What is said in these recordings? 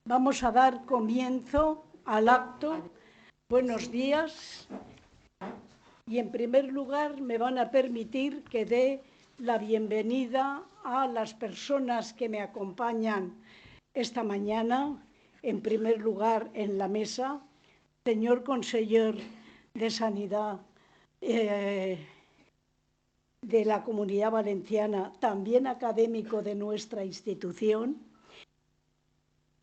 Vamos a dar comienzo al acto. Buenos días. Y en primer lugar me van a permitir que dé la bienvenida a las personas que me acompañan esta mañana. En primer lugar, en la mesa, señor conseller de Sanidad de la Comunidad Valenciana, también académico de nuestra institución.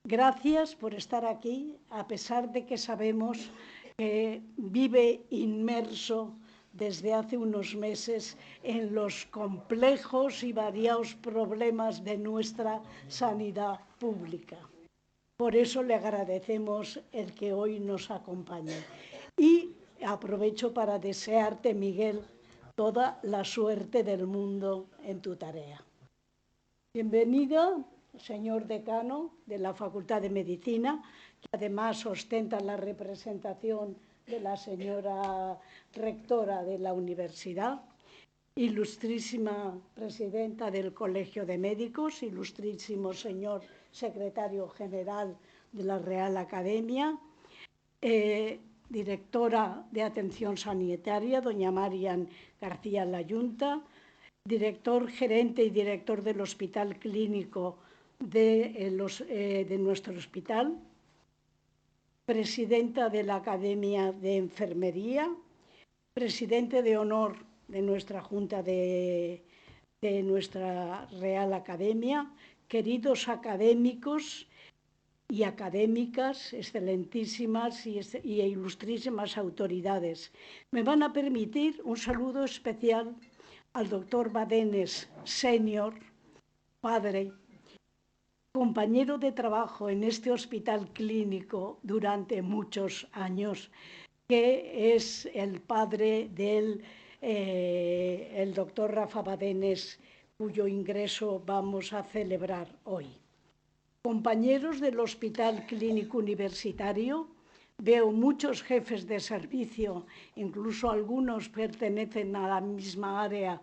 Gracias por estar aquí, a pesar de que sabemos que vive inmerso desde hace unos meses en los complejos y variados problemas de nuestra sanidad pública. Por eso le agradecemos el que hoy nos acompañe. Y aprovecho para desearte, Miguel, toda la suerte del mundo en tu tarea. Bienvenido, señor decano de la Facultad de Medicina, que además ostenta la representación de la señora rectora de la universidad, ilustrísima presidenta del Colegio de Médicos, ilustrísimo señor secretario general de la Real Academia, directora de Atención Sanitaria, doña Marian García Layunta, director gerente y director del Hospital Clínico de nuestro hospital, presidenta de la Academia de Enfermería, presidente de honor de nuestra Junta de nuestra Real Academia, queridos académicos y académicas, excelentísimas y ilustrísimas autoridades. Me van a permitir un saludo especial al doctor Badenes, senior, padre, compañero de trabajo en este hospital clínico durante muchos años, que es el padre del el doctor Rafa Badenes, cuyo ingreso vamos a celebrar hoy. Compañeros del Hospital Clínico Universitario, veo muchos jefes de servicio, incluso algunos pertenecen a la misma área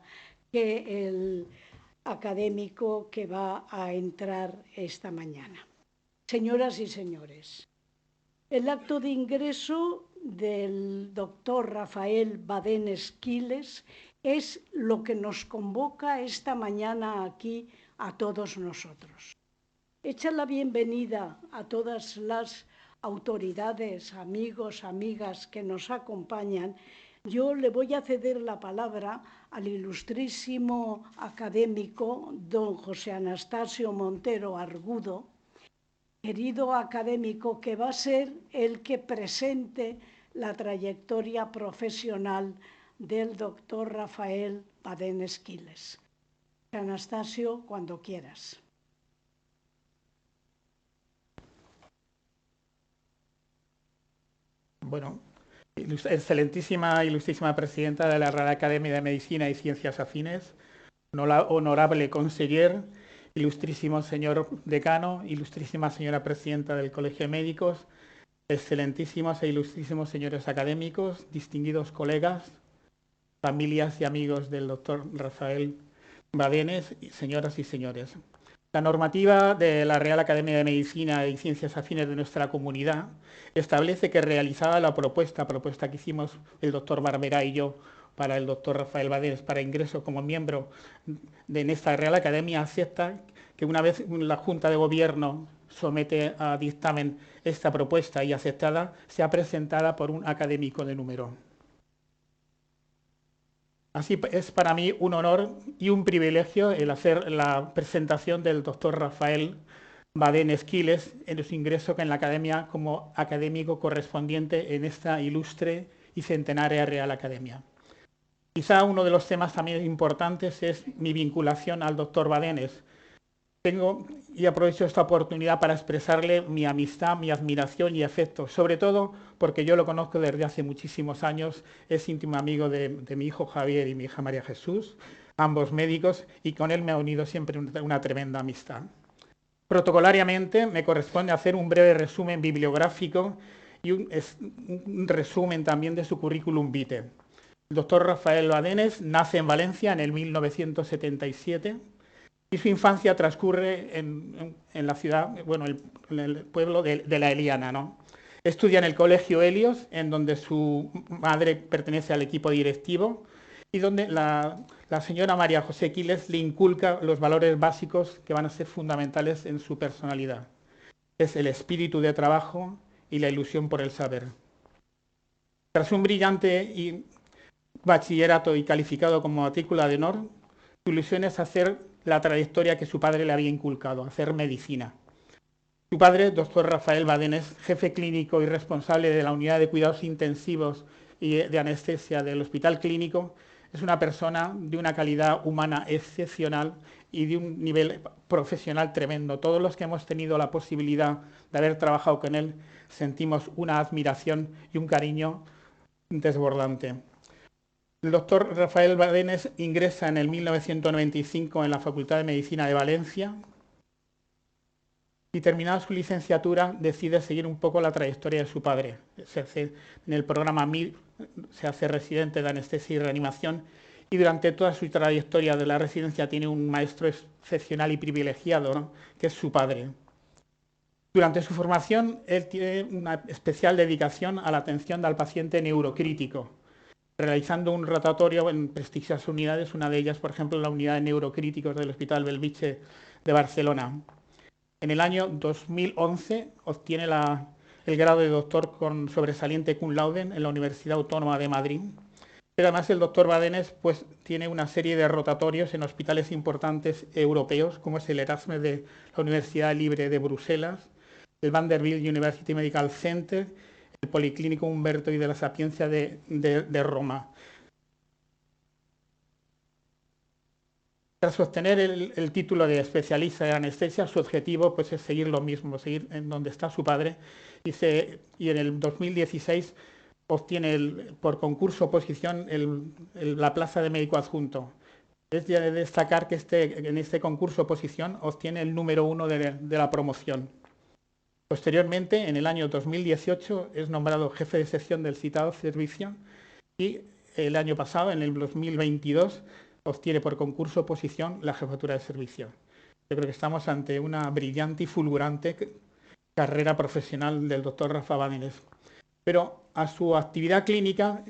que el académico que va a entrar esta mañana. Señoras y señores, el acto de ingreso del doctor Rafael Badenes Quiles es lo que nos convoca esta mañana aquí a todos nosotros. Echa la bienvenida a todas las autoridades, amigos, amigas que nos acompañan. Yo le voy a ceder la palabra al ilustrísimo académico don José Anastasio Montero Argudo, querido académico, que va a ser el que presente la trayectoria profesional del doctor Rafael Badenes Quiles. Anastasio, cuando quieras. Bueno, excelentísima, ilustrísima presidenta de la Real Academia de Medicina y Ciencias Afines, honorable conseller, ilustrísimo señor decano, ilustrísima señora presidenta del Colegio de Médicos, excelentísimos e ilustrísimos señores académicos, distinguidos colegas, familias y amigos del doctor Rafael Badenes, señoras y señores. La normativa de la Real Academia de Medicina y Ciencias Afines de nuestra comunidad establece que realizada la propuesta que hicimos el doctor Barberá y yo para el doctor Rafael Badenes para ingreso como miembro de esta Real Academia, acepta que una vez la Junta de Gobierno somete a dictamen esta propuesta y aceptada, sea presentada por un académico de número. Así es para mí un honor y un privilegio el hacer la presentación del doctor Rafael Badenes Quiles en su ingreso en la Academia como académico correspondiente en esta ilustre y centenaria Real Academia. Quizá uno de los temas también importantes es mi vinculación al doctor Badenes. Tengo y aprovecho esta oportunidad para expresarle mi amistad, mi admiración y afecto, sobre todo porque yo lo conozco desde hace muchísimos años, es íntimo amigo de mi hijo Javier y mi hija María Jesús, ambos médicos, y con él me ha unido siempre una tremenda amistad. Protocolariamente me corresponde hacer un breve resumen bibliográfico y un resumen también de su currículum vitae. El doctor Rafael Badenes nace en Valencia en el 1977, Y su infancia transcurre en la ciudad, bueno, en el pueblo de La Eliana, ¿no? Estudia en el Colegio Helios, en donde su madre pertenece al equipo directivo y donde la señora María José Quiles le inculca los valores básicos que van a ser fundamentales en su personalidad. Es el espíritu de trabajo y la ilusión por el saber. Tras un brillante bachillerato y calificado como matrícula de honor, su ilusión es hacer la trayectoria que su padre le había inculcado, hacer medicina. Su padre, doctor Rafael Badenes, jefe clínico y responsable de la unidad de cuidados intensivos y de anestesia del Hospital Clínico, es una persona de una calidad humana excepcional y de un nivel profesional tremendo. Todos los que hemos tenido la posibilidad de haber trabajado con él sentimos una admiración y un cariño desbordante. El doctor Rafael Badenes ingresa en el 1995 en la Facultad de Medicina de Valencia y terminada su licenciatura decide seguir un poco la trayectoria de su padre. En el programa MIR se hace residente de anestesia y reanimación y durante toda su trayectoria de la residencia tiene un maestro excepcional y privilegiado, ¿no?, que es su padre. Durante su formación él tiene una especial dedicación a la atención al paciente neurocrítico, realizando un rotatorio en prestigiosas unidades, una de ellas, por ejemplo, la unidad de neurocríticos del Hospital Bellvitge de Barcelona. En el año 2011 obtiene el grado de doctor con sobresaliente cum laude en la Universidad Autónoma de Madrid. Pero además el doctor Badenes pues, tiene una serie de rotatorios en hospitales importantes europeos, como es el Erasmus de la Universidad Libre de Bruselas, el Vanderbilt University Medical Center, el Policlínico Humberto I de la Sapienza de Roma. Tras obtener el título de especialista en anestesia, su objetivo pues, es seguir lo mismo, seguir en donde está su padre, y en el 2016 obtiene por concurso oposición la plaza de médico adjunto. Es de destacar que en este concurso oposición obtiene el número 1 de la promoción. Posteriormente, en el año 2018, es nombrado jefe de sección del citado servicio y el año pasado, en el 2022, obtiene por concurso oposición la jefatura de servicio. Yo creo que estamos ante una brillante y fulgurante carrera profesional del doctor Rafa Badenes. Pero a su actividad clínica,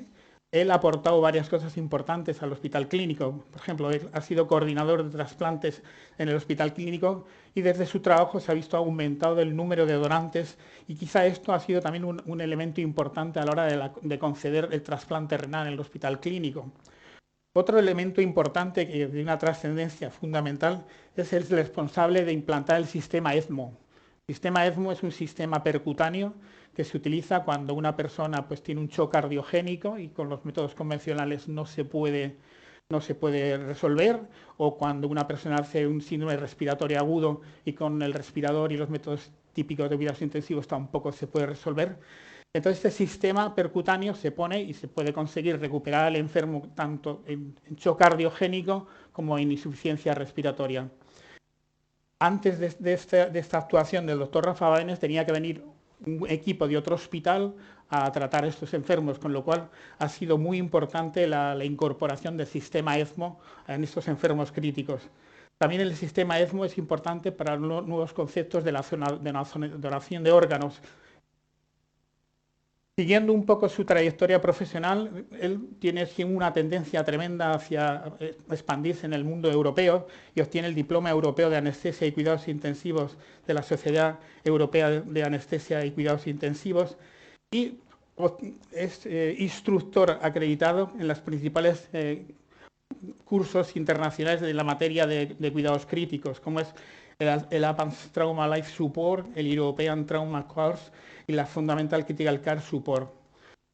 él ha aportado varias cosas importantes al Hospital Clínico. Por ejemplo, él ha sido coordinador de trasplantes en el Hospital Clínico y desde su trabajo se ha visto aumentado el número de donantes y quizá esto ha sido también un elemento importante a la hora de conceder el trasplante renal en el Hospital Clínico. Otro elemento importante que de una trascendencia fundamental es el responsable de implantar el sistema ECMO. El sistema ECMO es un sistema percutáneo que se utiliza cuando una persona pues, tiene un shock cardiogénico y con los métodos convencionales no se puede resolver, o cuando una persona hace un síndrome respiratorio agudo y con el respirador y los métodos típicos de cuidados intensivos tampoco se puede resolver. Entonces, este sistema percutáneo se pone y se puede conseguir recuperar al enfermo tanto en shock cardiogénico como en insuficiencia respiratoria. Antes de esta actuación del doctor Rafa Badenes tenía que venir un equipo de otro hospital a tratar a estos enfermos, con lo cual ha sido muy importante la incorporación del sistema ECMO en estos enfermos críticos. También el sistema ECMO es importante para los nuevos conceptos de la donación de órganos. Siguiendo un poco su trayectoria profesional, él tiene una tendencia tremenda hacia expandirse en el mundo europeo y obtiene el Diploma Europeo de Anestesia y Cuidados Intensivos de la Sociedad Europea de Anestesia y Cuidados Intensivos y es instructor acreditado en los principales cursos internacionales de la materia de cuidados críticos, como es el Advanced Trauma Life Support, el European Trauma Course y la Fundamental Critical Care Support.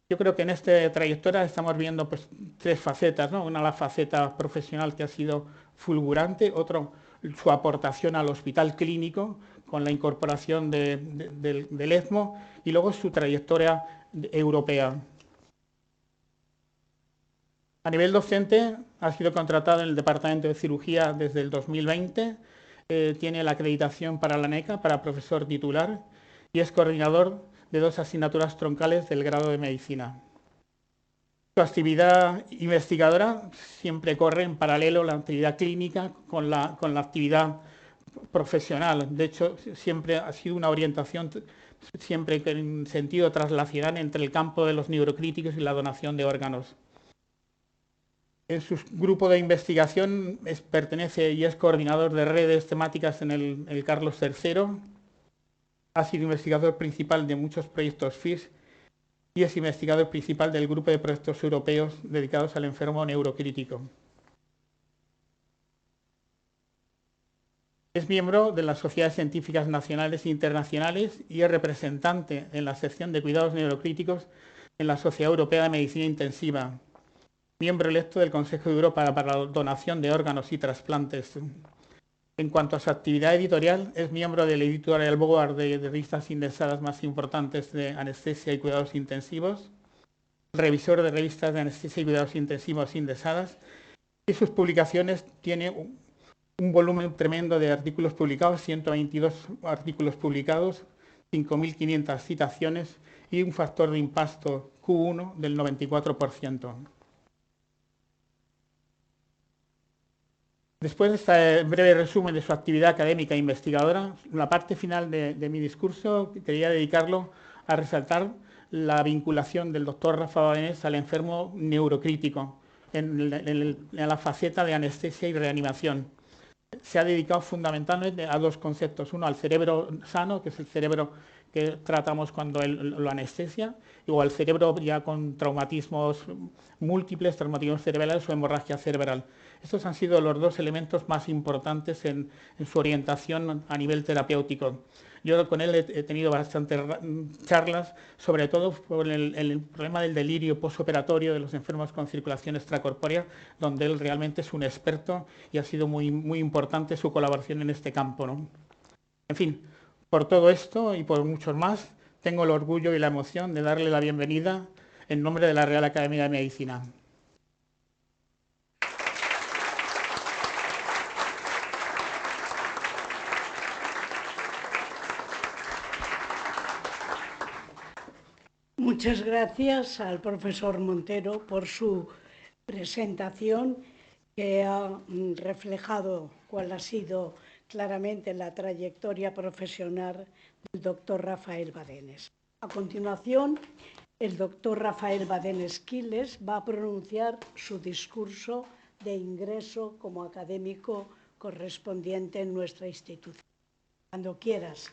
Yo creo que en esta trayectoria estamos viendo pues, tres facetas, ¿no? Una, la faceta profesional que ha sido fulgurante, otro, su aportación al hospital clínico con la incorporación del ECMO y luego su trayectoria europea. A nivel docente, ha sido contratado en el Departamento de Cirugía desde el 2020, tiene la acreditación para la NECA, para profesor titular, y es coordinador de 2 asignaturas troncales del grado de Medicina. Su actividad investigadora siempre corre en paralelo la actividad clínica con la actividad profesional. De hecho, siempre ha sido una orientación siempre en sentido traslacional entre el campo de los neurocríticos y la donación de órganos. En su grupo de investigación pertenece y es coordinador de redes temáticas en el Carlos III. Ha sido investigador principal de muchos proyectos FIS y es investigador principal del grupo de proyectos europeos dedicados al enfermo neurocrítico. Es miembro de las sociedades científicas nacionales e internacionales y es representante en la sección de cuidados neurocríticos en la Sociedad Europea de Medicina Intensiva. Miembro electo del Consejo de Europa para la donación de órganos y trasplantes. En cuanto a su actividad editorial, es miembro del editorial board de revistas indexadas más importantes de anestesia y cuidados intensivos, revisor de revistas de anestesia y cuidados intensivos indexadas, y sus publicaciones tiene un volumen tremendo de artículos publicados, 122 artículos publicados, 5.500 citaciones y un factor de impacto Q1 del 94%. Después de este breve resumen de su actividad académica e investigadora, la parte final de mi discurso quería dedicarlo a resaltar la vinculación del doctor Rafa Badenés al enfermo neurocrítico en la faceta de anestesia y reanimación. Se ha dedicado fundamentalmente a dos conceptos. Uno, al cerebro sano, que es el cerebro que tratamos cuando lo anestesia, o al cerebro ya con traumatismos múltiples, traumatismos cerebrales o hemorragia cerebral. Estos han sido los dos elementos más importantes en su orientación a nivel terapéutico. Yo con él he tenido bastantes charlas, sobre todo por el problema del delirio postoperatorio de los enfermos con circulación extracorpórea, donde él realmente es un experto y ha sido muy, muy importante su colaboración en este campo, ¿no? En fin, por todo esto y por muchos más, tengo el orgullo y la emoción de darle la bienvenida en nombre de la Real Academia de Medicina. Muchas gracias al profesor Montero por su presentación, que ha reflejado cuál ha sido claramente la trayectoria profesional del doctor Rafael Badenés. A continuación, el doctor Rafael Badenés Quiles va a pronunciar su discurso de ingreso como académico correspondiente en nuestra institución. Cuando quieras.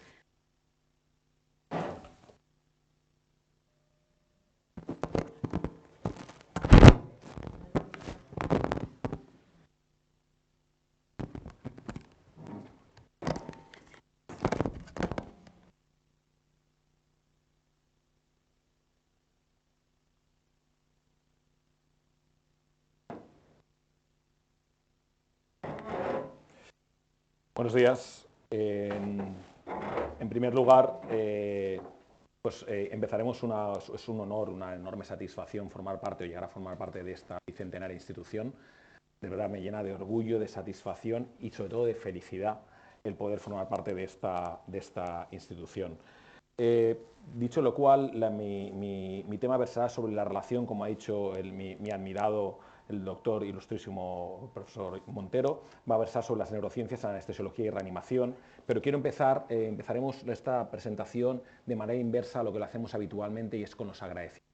Buenos días. En primer lugar, empezaremos. Es un honor, una enorme satisfacción formar parte o llegar a formar parte de esta bicentenaria institución. De verdad me llena de orgullo, de satisfacción y sobre todo de felicidad el poder formar parte de esta institución. Dicho lo cual, mi tema versará sobre la relación, como ha dicho mi admirado el doctor ilustrísimo profesor Montero, va a versar sobre las neurociencias, la anestesiología y reanimación, pero quiero empezaremos esta presentación de manera inversa a lo que lo hacemos habitualmente, y es con los agradecimientos.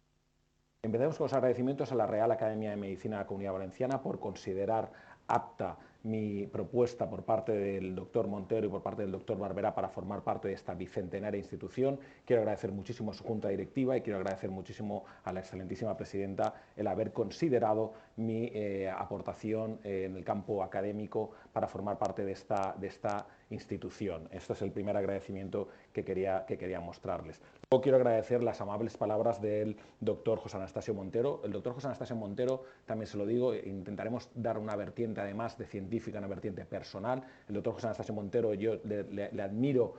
Empecemos con los agradecimientos a la Real Academia de Medicina de la Comunidad Valenciana por considerar apta mi propuesta por parte del doctor Montero y por parte del doctor Barberá para formar parte de esta bicentenaria institución. Quiero agradecer muchísimo a su junta directiva y quiero agradecer muchísimo a la excelentísima presidenta el haber considerado mi aportación en el campo académico para formar parte de esta institución. Este es el primer agradecimiento que quería mostrarles. Luego quiero agradecer las amables palabras del doctor José Anastasio Montero. El doctor José Anastasio Montero, también se lo digo, intentaremos dar una vertiente además de científica, una vertiente personal. El doctor José Anastasio Montero, yo le admiro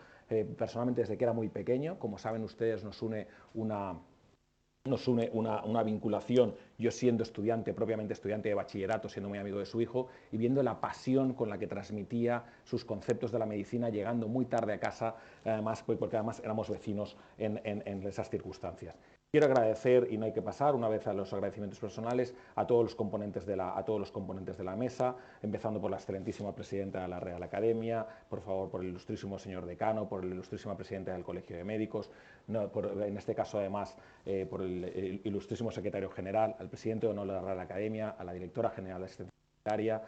personalmente desde que era muy pequeño. Como saben ustedes, nos une una vinculación, yo siendo estudiante, propiamente estudiante de bachillerato, siendo muy amigo de su hijo, y viendo la pasión con la que transmitía sus conceptos de la medicina, llegando muy tarde a casa, además, porque además éramos vecinos en esas circunstancias. Quiero agradecer, y no hay que pasar, una vez a los agradecimientos personales, a todos los componentes de la mesa, empezando por la excelentísima presidenta de la Real Academia, por favor, por el ilustrísimo señor decano, por el ilustrísima presidenta del Colegio de Médicos, en este caso además por el ilustrísimo secretario general, al presidente de honor de la Real Academia, a la directora general de asistencia sanitaria,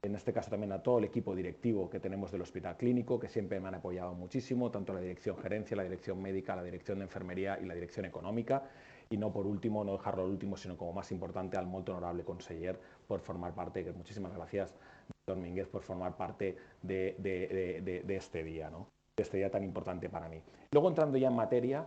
en este caso también a todo el equipo directivo que tenemos del Hospital Clínico, que siempre me han apoyado muchísimo, tanto la dirección gerencia, la dirección médica, la dirección de enfermería y la dirección económica. Y no por último, no dejarlo al último, sino como más importante, al muy honorable conseller por formar parte, que muchísimas gracias, doctor Mínguez, por formar parte de este día, ¿no? De este día tan importante para mí. Luego, entrando ya en materia,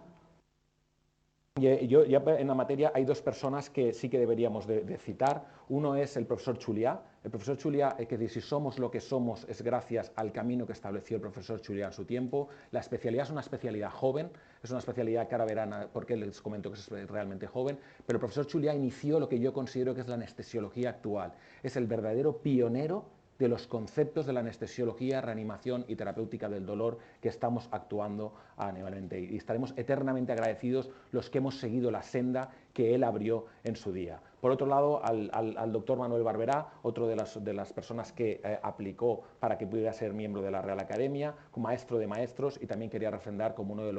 en la materia hay dos personas que sí que deberíamos de citar. Uno es el profesor Chuliá. El profesor Chuliá, que si somos lo que somos es gracias al camino que estableció el profesor Chuliá en su tiempo. La especialidad es una especialidad joven, es una especialidad que ahora verán por qué les comento que es realmente joven, pero el profesor Chuliá inició lo que yo considero que es la anestesiología actual. Es el verdadero pionero de los conceptos de la anestesiología, reanimación y terapéutica del dolor que estamos actuando anualmente. Y estaremos eternamente agradecidos los que hemos seguido la senda que él abrió en su día. Por otro lado, al doctor Manuel Barberá, otro de las personas que aplicó para que pudiera ser miembro de la Real Academia, como maestro de maestros, y también quería refrendar como uno de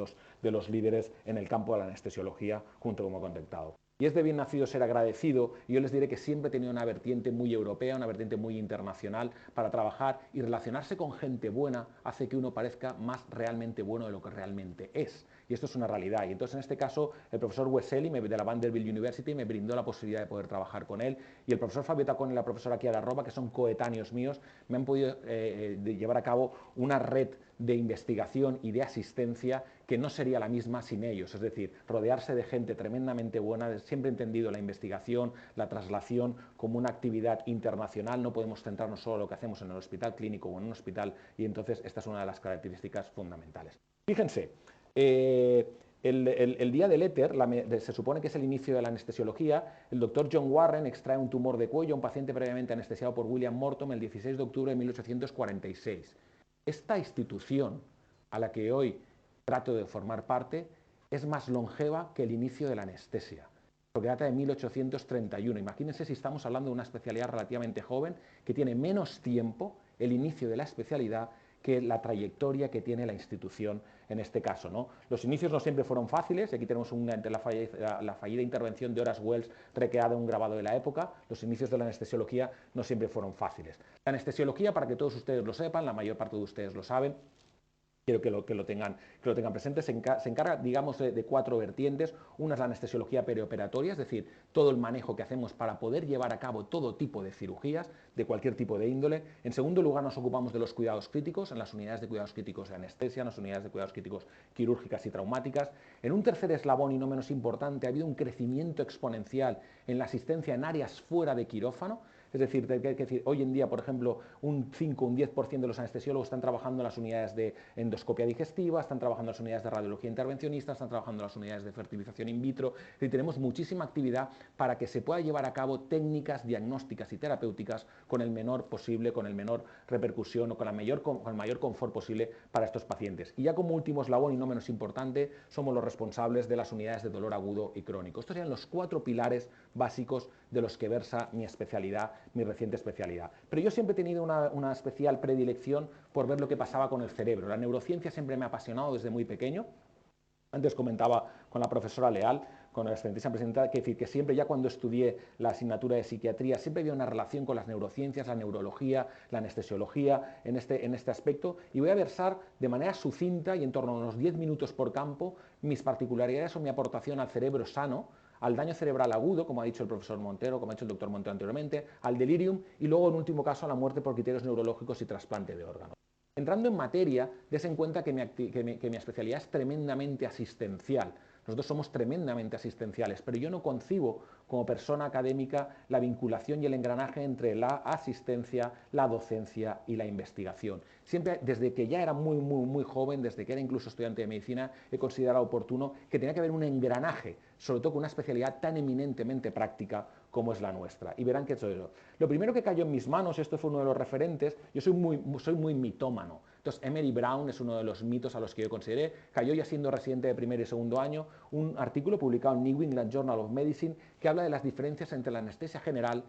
los líderes en el campo de la anestesiología, junto como contactado. Y es de bien nacido ser agradecido, y yo les diré que siempre he tenido una vertiente muy europea, una vertiente muy internacional para trabajar, y relacionarse con gente buena hace que uno parezca más realmente bueno de lo que realmente es. Y esto es una realidad. Y entonces en este caso el profesor Wessely de la Vanderbilt University me brindó la posibilidad de poder trabajar con él, y el profesor Fabio Tacón y la profesora Chiara Roba, que son coetáneos míos, me han podido llevar a cabo una red de investigación y de asistencia que no sería la misma sin ellos, es decir, rodearse de gente tremendamente buena. Siempre he entendido la investigación, la traslación como una actividad internacional, no podemos centrarnos solo en lo que hacemos en el hospital clínico o en un hospital, y entonces esta es una de las características fundamentales. Fíjense, el día del éter, se supone que es el inicio de la anestesiología. El doctor John Warren extrae un tumor de cuello a un paciente previamente anestesiado por William Morton el 16 de octubre de 1846. Esta institución a la que hoy trato de formar parte es más longeva que el inicio de la anestesia, porque data de 1831. Imagínense si estamos hablando de una especialidad relativamente joven que tiene menos tiempo el inicio de la especialidad que la trayectoria que tiene la institución en este caso, ¿no? Los inicios no siempre fueron fáciles. Aquí tenemos la fallida intervención de Horace Wells recreada en un grabado de la época. Los inicios de la anestesiología no siempre fueron fáciles. La anestesiología, para que todos ustedes lo sepan, la mayor parte de ustedes lo saben, quiero que lo tengan presente, se encarga, digamos, de cuatro vertientes. Una es la anestesiología perioperatoria, es decir, todo el manejo que hacemos para poder llevar a cabo todo tipo de cirugías, de cualquier tipo de índole. En segundo lugar, nos ocupamos de los cuidados críticos, en las unidades de cuidados críticos de anestesia, en las unidades de cuidados críticos quirúrgicas y traumáticas. En un tercer eslabón, y no menos importante, ha habido un crecimiento exponencial en la asistencia en áreas fuera de quirófano. Es decir, hoy en día, por ejemplo, un 5 o un 10% de los anestesiólogos están trabajando en las unidades de endoscopia digestiva, están trabajando en las unidades de radiología intervencionista, están trabajando en las unidades de fertilización in vitro. Es decir, tenemos muchísima actividad para que se pueda llevar a cabo técnicas diagnósticas y terapéuticas con el menor posible, con el menor repercusión o con el mayor confort posible para estos pacientes. Y ya como último eslabón, y no menos importante, somos los responsables de las unidades de dolor agudo y crónico. Estos serían los cuatro pilares básicos de los que versa mi especialidad, mi reciente especialidad. Pero yo siempre he tenido una especial predilección por ver lo que pasaba con el cerebro. La neurociencia siempre me ha apasionado desde muy pequeño. Antes comentaba con la profesora Leal, con la excelentísima presidenta, que siempre, ya cuando estudié la asignatura de psiquiatría, siempre había una relación con las neurociencias, la neurología, la anestesiología en este aspecto, y voy a versar de manera sucinta y en torno a unos 10 minutos por campo mis particularidades o mi aportación al cerebro sano, al daño cerebral agudo, como ha dicho el profesor Montero, como ha dicho el doctor Montero anteriormente, al delirium y luego, en último caso, a la muerte por criterios neurológicos y trasplante de órganos. Entrando en materia, des en cuenta que mi especialidad es tremendamente asistencial. Nosotros somos tremendamente asistenciales, pero yo no concibo como persona académica la vinculación y el engranaje entre la asistencia, la docencia y la investigación. Siempre, desde que ya era muy joven, desde que era incluso estudiante de medicina, he considerado oportuno que tenía que haber un engranaje, sobre todo con una especialidad tan eminentemente práctica como es la nuestra. Y verán que eso es eso. Lo primero que cayó en mis manos, esto fue uno de los referentes, yo soy muy mitómano. Entonces, Emery Brown es uno de los mitos a los que yo consideré. Cayó ya siendo residente de primer y segundo año, un artículo publicado en New England Journal of Medicine que habla de las diferencias entre la anestesia general,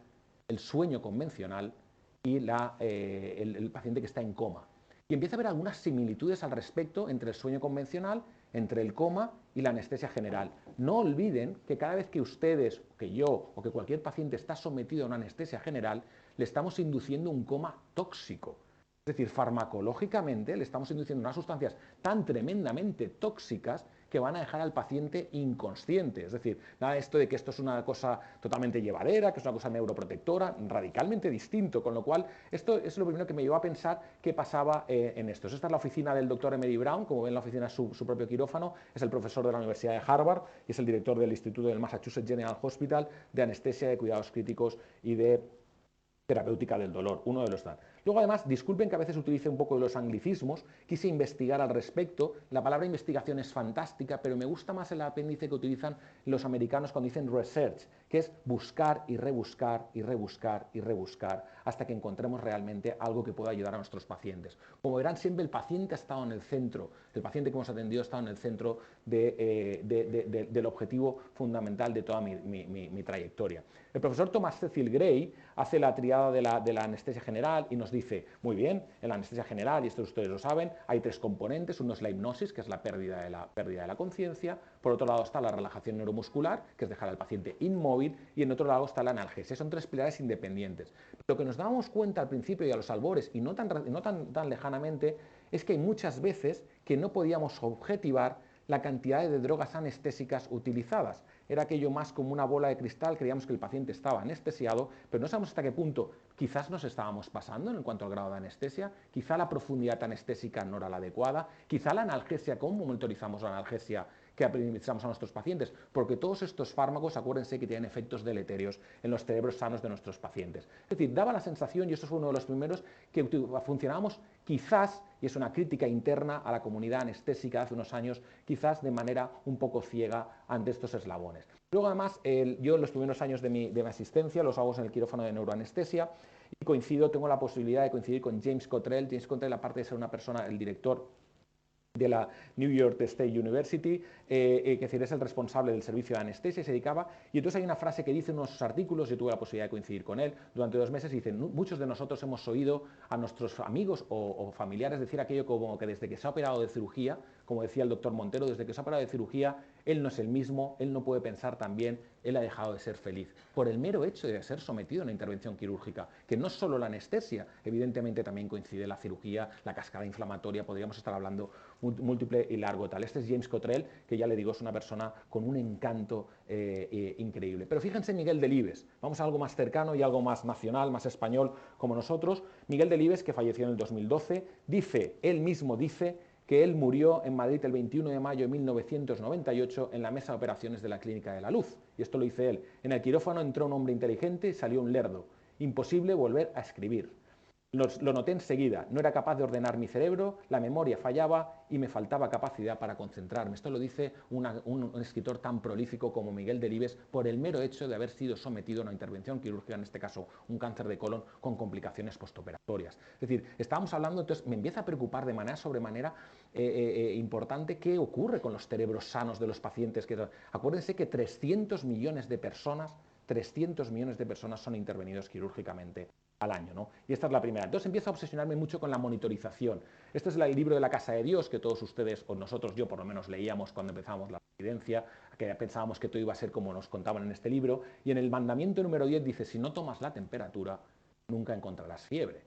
el sueño convencional y el paciente que está en coma. Y empieza a haber algunas similitudes al respecto entre el sueño convencional, entre el coma y la anestesia general. No olviden que cada vez que ustedes, que yo o que cualquier paciente está sometido a una anestesia general, le estamos induciendo un coma tóxico. Es decir, farmacológicamente le estamos induciendo unas sustancias tan tremendamente tóxicas que van a dejar al paciente inconsciente. Es decir, nada de esto de que esto es una cosa totalmente llevadera, que es una cosa neuroprotectora, radicalmente distinto, con lo cual esto es lo primero que me llevó a pensar qué pasaba en esto. Esta es la oficina del doctor Emery Brown, como ven la oficina es su propio quirófano, es el profesor de la Universidad de Harvard y es el director del Instituto del Massachusetts General Hospital de anestesia, de cuidados críticos y de terapéutica del dolor, uno de los dan. Luego, además, disculpen que a veces utilice un poco de los anglicismos, quise investigar al respecto. La palabra investigación es fantástica, pero me gusta más el apéndice que utilizan los americanos cuando dicen research, que es buscar y rebuscar y rebuscar y rebuscar hasta que encontremos realmente algo que pueda ayudar a nuestros pacientes. Como verán, siempre el paciente ha estado en el centro, el paciente que hemos atendido ha estado en el centro del objetivo fundamental de toda mi trayectoria. El profesor Thomas Cecil Gray hace la triada de la anestesia general y nos dice, muy bien, en la anestesia general, y esto ustedes lo saben, hay tres componentes. Uno es la hipnosis, que es la pérdida de la conciencia. Por otro lado está la relajación neuromuscular, que es dejar al paciente inmóvil. Y en otro lado está la analgesia. Son tres pilares independientes. Lo que nos dábamos cuenta al principio y a los albores, y no tan lejanamente, es que hay muchas veces que no podíamos objetivar la cantidad de drogas anestésicas utilizadas. Era aquello más como una bola de cristal, creíamos que el paciente estaba anestesiado, pero no sabemos hasta qué punto quizás nos estábamos pasando en cuanto al grado de anestesia, quizá la profundidad anestésica no era la adecuada, quizá la analgesia, cómo monitorizamos la analgesia que administramos a nuestros pacientes, porque todos estos fármacos, acuérdense que tienen efectos deleterios en los cerebros sanos de nuestros pacientes. Es decir, daba la sensación, y esto fue uno de los primeros, que funcionábamos quizás, y es una crítica interna a la comunidad anestésica de hace unos años, quizás de manera un poco ciega ante estos eslabones. Luego, además, yo en los primeros años de mi asistencia los hago en el quirófano de neuroanestesia y tengo la posibilidad de coincidir con James Cottrell. James Cottrell, aparte de ser una persona, el director de la New York State University, que es el responsable del servicio de anestesia y se dedicaba, y entonces hay una frase que dice en uno de sus artículos, yo tuve la posibilidad de coincidir con él durante 2 meses, y dice, muchos de nosotros hemos oído a nuestros amigos o familiares decir aquello como que desde que se ha operado de cirugía, como decía el doctor Montero, desde que se ha operado de cirugía, él no es el mismo, él no puede pensar tan bien, él ha dejado de ser feliz, por el mero hecho de ser sometido a una intervención quirúrgica, que no solo la anestesia, evidentemente también coincide la cirugía, la cascada inflamatoria, podríamos estar hablando múltiple y largo tal. Este es James Cottrell, que ya le digo, es una persona con un encanto increíble. Pero fíjense en Miguel Delibes, vamos a algo más cercano y algo más nacional, más español como nosotros. Miguel Delibes, que falleció en el 2012, él mismo dice que él murió en Madrid el 21 de mayo de 1998 en la mesa de operaciones de la Clínica de la Luz. Y esto lo dice él. En el quirófano entró un hombre inteligente y salió un lerdo. Imposible volver a escribir. Lo noté enseguida, no era capaz de ordenar mi cerebro, la memoria fallaba y me faltaba capacidad para concentrarme. Esto lo dice un escritor tan prolífico como Miguel Delibes por el mero hecho de haber sido sometido a una intervención quirúrgica, en este caso un cáncer de colon con complicaciones postoperatorias. Es decir, estábamos hablando, entonces me empieza a preocupar de manera sobremanera importante qué ocurre con los cerebros sanos de los pacientes. Acuérdense que 300 millones de personas son intervenidos quirúrgicamente al año, ¿no? Y esta es la primera. Entonces empiezo a obsesionarme mucho con la monitorización. Este es el libro de la Casa de Dios que todos ustedes, o nosotros, yo por lo menos leíamos cuando empezamos la residencia, que pensábamos que todo iba a ser como nos contaban en este libro, y en el mandamiento número 10 dice, si no tomas la temperatura, nunca encontrarás fiebre.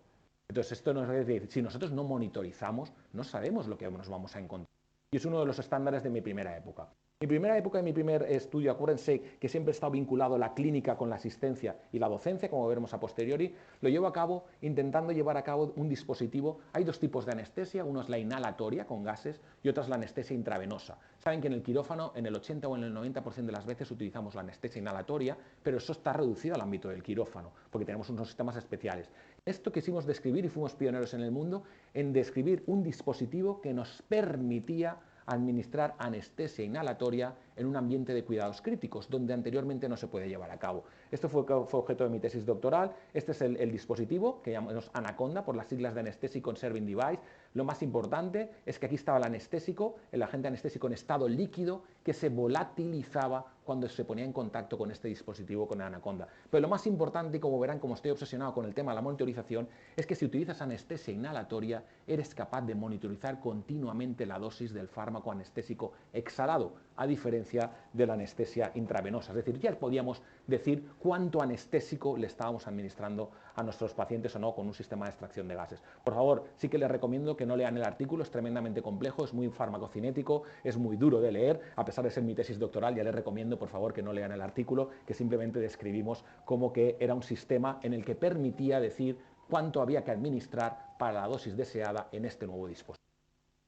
Entonces esto nos es decir, si nosotros no monitorizamos, no sabemos lo que nos vamos a encontrar. Y es uno de los estándares de mi primera época. Mi primera época y mi primer estudio, acuérdense que siempre he estado vinculado la clínica con la asistencia y la docencia, como veremos a posteriori, lo llevo a cabo intentando llevar a cabo un dispositivo. Hay 2 tipos de anestesia, uno es la inhalatoria con gases y otra es la anestesia intravenosa. Saben que en el quirófano en el 80 o en el 90% de las veces utilizamos la anestesia inhalatoria, pero eso está reducido al ámbito del quirófano, porque tenemos unos sistemas especiales. Esto quisimos describir y fuimos pioneros en el mundo en describir un dispositivo que nos permitía administrar anestesia inhalatoria en un ambiente de cuidados críticos, donde anteriormente no se puede llevar a cabo. Esto fue objeto de mi tesis doctoral. Este es el dispositivo, que llamamos Anaconda, por las siglas de Anesthetic Conserving Device, Lo más importante es que aquí estaba el anestésico, el agente anestésico en estado líquido que se volatilizaba cuando se ponía en contacto con este dispositivo, con el anaconda. Pero lo más importante, y como verán, como estoy obsesionado con el tema de la monitorización, es que si utilizas anestesia inhalatoria, eres capaz de monitorizar continuamente la dosis del fármaco anestésico exhalado, a diferencia de la anestesia intravenosa. Es decir, ya podíamos decir cuánto anestésico le estábamos administrando a nuestros pacientes o no con un sistema de extracción de gases. Por favor, sí que les recomiendo que no lean el artículo, es tremendamente complejo, es muy farmacocinético, es muy duro de leer, a pesar de ser mi tesis doctoral, ya les recomiendo por favor que no lean el artículo, que simplemente describimos como que era un sistema en el que permitía decir cuánto había que administrar para la dosis deseada en este nuevo dispositivo.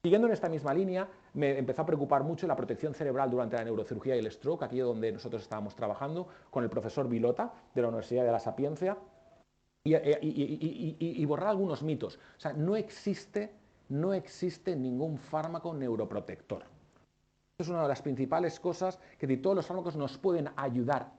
Siguiendo en esta misma línea, me empezó a preocupar mucho la protección cerebral durante la neurocirugía y el stroke, aquí donde nosotros estábamos trabajando con el profesor Vilota de la Universidad de la Sapienza, y borrar algunos mitos. O sea, no existe ningún fármaco neuroprotector. Es una de las principales cosas que todos los fármacos nos pueden ayudar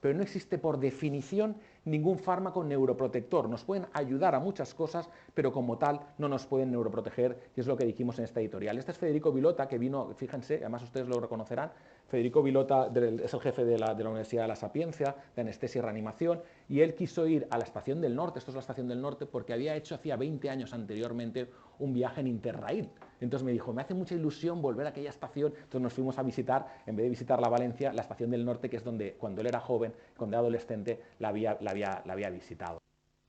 pero no existe por definición ningún fármaco neuroprotector. Nos pueden ayudar a muchas cosas, pero como tal no nos pueden neuroproteger, y es lo que dijimos en esta editorial. Este es Federico Vilota, que vino, fíjense, además ustedes lo reconocerán, Federico Vilota es el jefe de la Universidad de la Sapienza, de anestesia y reanimación, y él quiso ir a la Estación del Norte, esto es la Estación del Norte, porque había hecho hacía 20 años anteriormente un viaje en Interrail. Entonces me dijo, me hace mucha ilusión volver a aquella estación. Entonces nos fuimos a visitar, en vez de visitar la Valencia, la Estación del Norte, que es donde cuando él era joven, cuando era adolescente, la había visitado.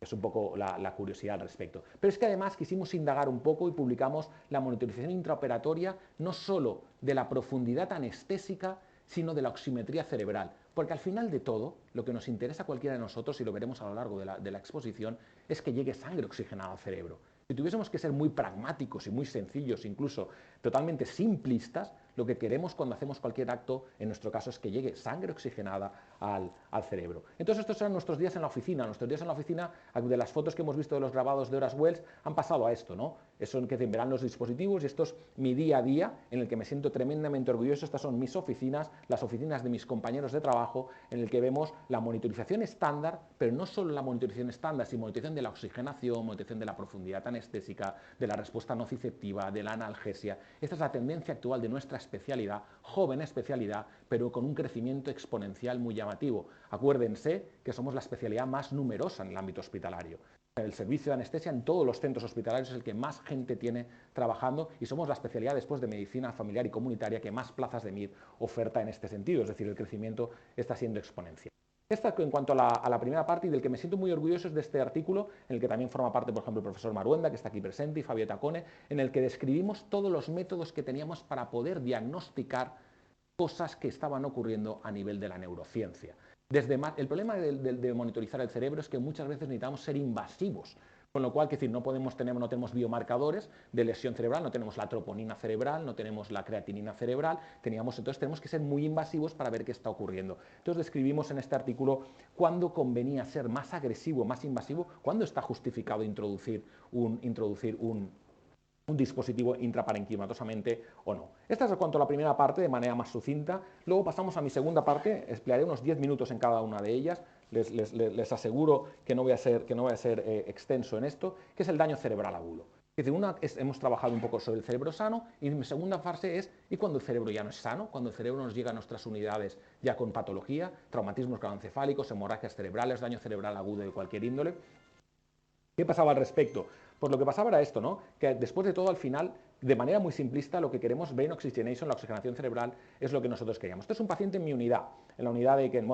Es un poco la curiosidad al respecto. Pero es que además quisimos indagar un poco y publicamos la monitorización intraoperatoria no solo de la profundidad anestésica, sino de la oximetría cerebral. Porque al final de todo, lo que nos interesa a cualquiera de nosotros, y lo veremos a lo largo de la exposición, es que llegue sangre oxigenada al cerebro. Si tuviésemos que ser muy pragmáticos y muy sencillos, incluso totalmente simplistas, lo que queremos cuando hacemos cualquier acto, en nuestro caso, es que llegue sangre oxigenada al cerebro. Entonces estos eran nuestros días en la oficina. Nuestros días en la oficina, de las fotos que hemos visto de los grabados de Horace Wells, han pasado a esto, ¿no? Eso en que verán los dispositivos, y esto es mi día a día, en el que me siento tremendamente orgulloso. Estas son mis oficinas, las oficinas de mis compañeros de trabajo, en el que vemos la monitorización estándar, pero no solo la monitorización estándar, sino monitorización de la oxigenación, monitorización de la profundidad anestésica, de la respuesta nociceptiva, de la analgesia. Esta es la tendencia actual de nuestra especialidad, joven especialidad, pero con un crecimiento exponencial muy llamativo. Acuérdense que somos la especialidad más numerosa en el ámbito hospitalario. El servicio de anestesia en todos los centros hospitalarios es el que más gente tiene trabajando, y somos la especialidad después de medicina familiar y comunitaria que más plazas de MIR oferta en este sentido, es decir, el crecimiento está siendo exponencial. Esta en cuanto a la primera parte, y del que me siento muy orgulloso, es de este artículo, en el que también forma parte, por ejemplo, el profesor Maruenda, que está aquí presente, y Fabio Tacone, en el que describimos todos los métodos que teníamos para poder diagnosticar cosas que estaban ocurriendo a nivel de la neurociencia. El problema de monitorizar el cerebro es que muchas veces necesitamos ser invasivos, con lo cual, no tenemos biomarcadores de lesión cerebral, no tenemos la troponina cerebral, no tenemos la creatinina cerebral, entonces tenemos que ser muy invasivos para ver qué está ocurriendo. Entonces describimos en este artículo cuándo convenía ser más agresivo, más invasivo, cuándo está justificado introducir un dispositivo intraparenquimatosamente o no. Esta es en cuanto a la primera parte, de manera más sucinta. Luego pasamos a mi segunda parte, emplearé unos 10 minutos en cada una de ellas. Les aseguro que no voy a ser extenso en esto, que es el daño cerebral agudo. Hemos trabajado un poco sobre el cerebro sano, y mi segunda fase es ¿y cuando el cerebro ya no es sano? Cuando el cerebro nos llega a nuestras unidades ya con patología, traumatismos craneoencefálicos, hemorragias cerebrales, daño cerebral agudo de cualquier índole. ¿Qué pasaba al respecto? Pues lo que pasaba era esto, ¿no? Que después de todo, al final, de manera muy simplista, lo que queremos, brain oxygenation, la oxigenación cerebral, es lo que nosotros queríamos. Este es un paciente en mi unidad, en la unidad en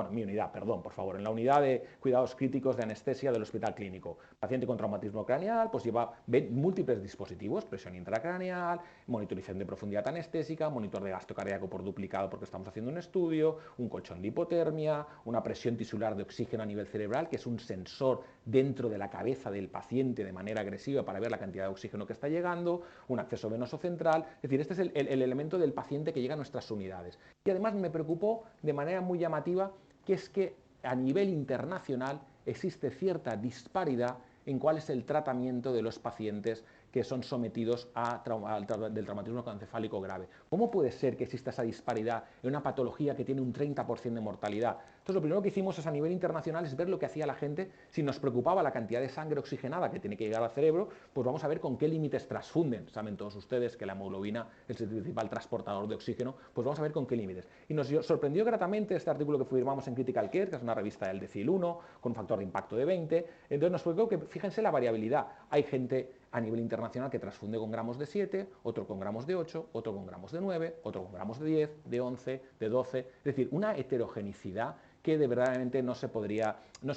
la unidad de cuidados críticos de anestesia del hospital clínico. Paciente con traumatismo craneal, pues lleva múltiples dispositivos, presión intracraneal, monitorización de profundidad anestésica, monitor de gasto cardíaco por duplicado porque estamos haciendo un estudio, un colchón de hipotermia, una presión tisular de oxígeno a nivel cerebral, que es un sensor dentro de la cabeza del paciente de manera agresiva para ver la cantidad de oxígeno que está llegando, un acceso venoso central. Es decir, este es el elemento del paciente que llega a nuestras unidades. Y además me preocupó de manera muy llamativa que es que a nivel internacional existe cierta disparidad en cuál es el tratamiento de los pacientes que son sometidos del traumatismo craneoencefálico grave. ¿Cómo puede ser que exista esa disparidad en una patología que tiene un 30% de mortalidad? Entonces, lo primero que hicimos es, a nivel internacional, es ver lo que hacía la gente. Si nos preocupaba la cantidad de sangre oxigenada que tiene que llegar al cerebro, pues vamos a ver con qué límites transfunden. Saben todos ustedes que la hemoglobina es el principal transportador de oxígeno, pues vamos a ver con qué límites. Y nos sorprendió gratamente este artículo que firmamos en Critical Care, que es una revista del Decil 1, con un factor de impacto de 20. Entonces nos preocupó que, fíjense la variabilidad. Hay gente a nivel internacional que transfunde con gramos de 7, otro con gramos de 8, otro con gramos de 9, otro con gramos de 10, de 11, de 12. Es decir, una heterogenicidad que de verdaderamente no se